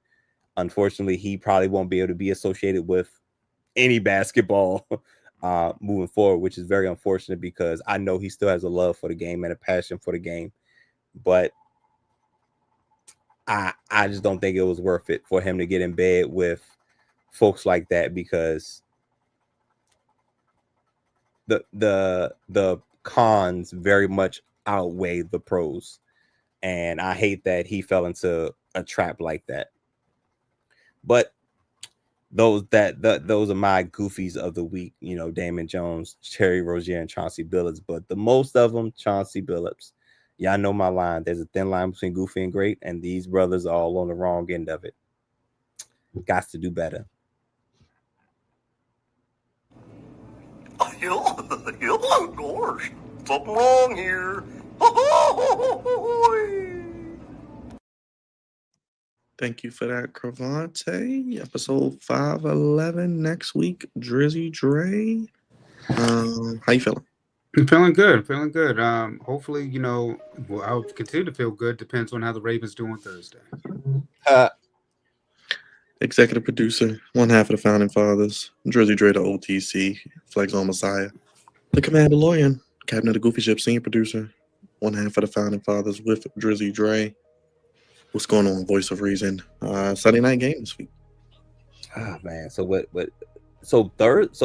Unfortunately, he probably won't be able to be associated with any basketball moving forward, which is very unfortunate because I know he still has a love for the game and a passion for the game. But I just don't think it was worth it for him to get in bed with folks like that because the cons very much outweigh the pros. And I hate that he fell into a trap like that. But those are my goofies of the week, you know, Damon Jones, Terry Rozier, and Chauncey Billups. But the most of them, Chauncey Billups. Y'all know my line. There's a thin line between goofy and great, and these brothers are all on the wrong end of it. Got to do better. Oh, gosh, something wrong here. Thank you for that, Cravante. Episode 511 next week. Drizzy Dre. How you feeling? I'm feeling good. Hopefully, you know, I'll continue to feel good. Depends on how the Ravens do on Thursday. Executive producer, one half of the Founding Fathers, Drizzy Dre, the OTC, Flex on Messiah, the Commander Lawyer, Captain of the Goofy Ship, senior producer, one half of the Founding Fathers with Drizzy Dre. What's going on, Voice of Reason? Sunday night game this week. Oh man, so what? So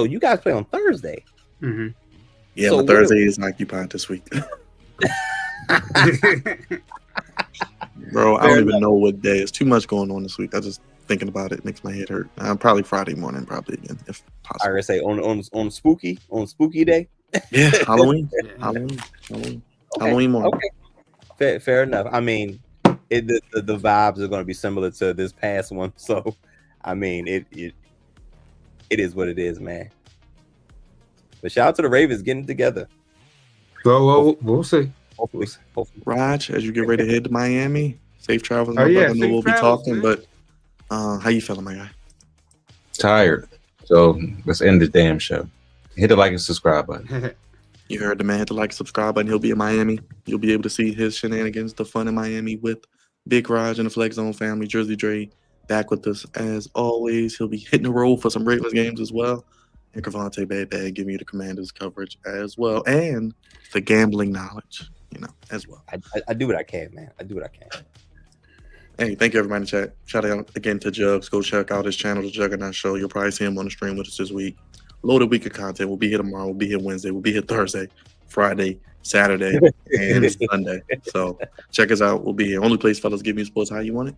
you guys play on Thursday? Mm-hmm. Yeah, So my Thursday is occupied this week. Bro, I don't even know what day. It's too much going on this week. I just thinking about it makes my head hurt. Probably Friday morning, probably again, if possible. I gotta say on spooky day. Yeah, Halloween. Yeah. Halloween Okay. Halloween morning. Okay, fair enough. I mean, the vibes are going to be similar to this past one, so I mean, it is what it is, man. But shout out to the Ravens getting together. Well, we'll see. Hopefully. Raj, as you get ready to head to Miami, safe travels. Oh, My yeah, brother. I know safe we'll be travels, talking, man. but how you feeling, my guy? Tired. So let's end this damn show. Hit the like and subscribe button. You heard the man. Hit the like, subscribe button. He'll be in Miami. You'll be able to see his shenanigans, the fun in Miami with Big Raj and the Flex Zone family. Drizzy Dre back with us as always. He'll be hitting the road for some Ravens games as well. And Cravante Bad giving you the Commanders coverage as well. And the gambling knowledge, you know, as well. I do what I can, man. I do what I can. Hey, thank you everybody in the chat. Shout out again to Jugs. Go check out his channel, The Juggernaut Show. You'll probably see him on the stream with us this week. Loaded week of content. We'll be here tomorrow. We'll be here Wednesday. We'll be here Thursday, Friday, Saturday, and Sunday. So check us out. We'll be here. Only place fellas give you sports how you want it.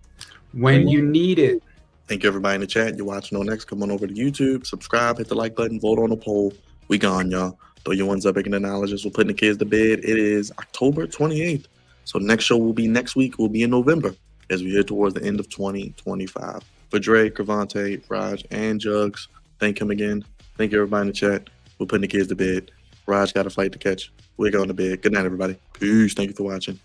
When you need it. Thank you everybody in the chat. You're watching on next. Come on over to YouTube. Subscribe. Hit the like button. Vote on the poll. We gone, y'all. Throw your ones up, acknowledge us. We're putting the kids to bed. It is October 28th. So next show will be next week. Will be in November as we head towards the end of 2025. For Dre, Cravante, Raj, and Jugs, thank him again. Thank you, everybody in the chat. We're putting the kids to bed. Raj got a flight to catch. We're going to bed. Good night, everybody. Peace. Thank you for watching.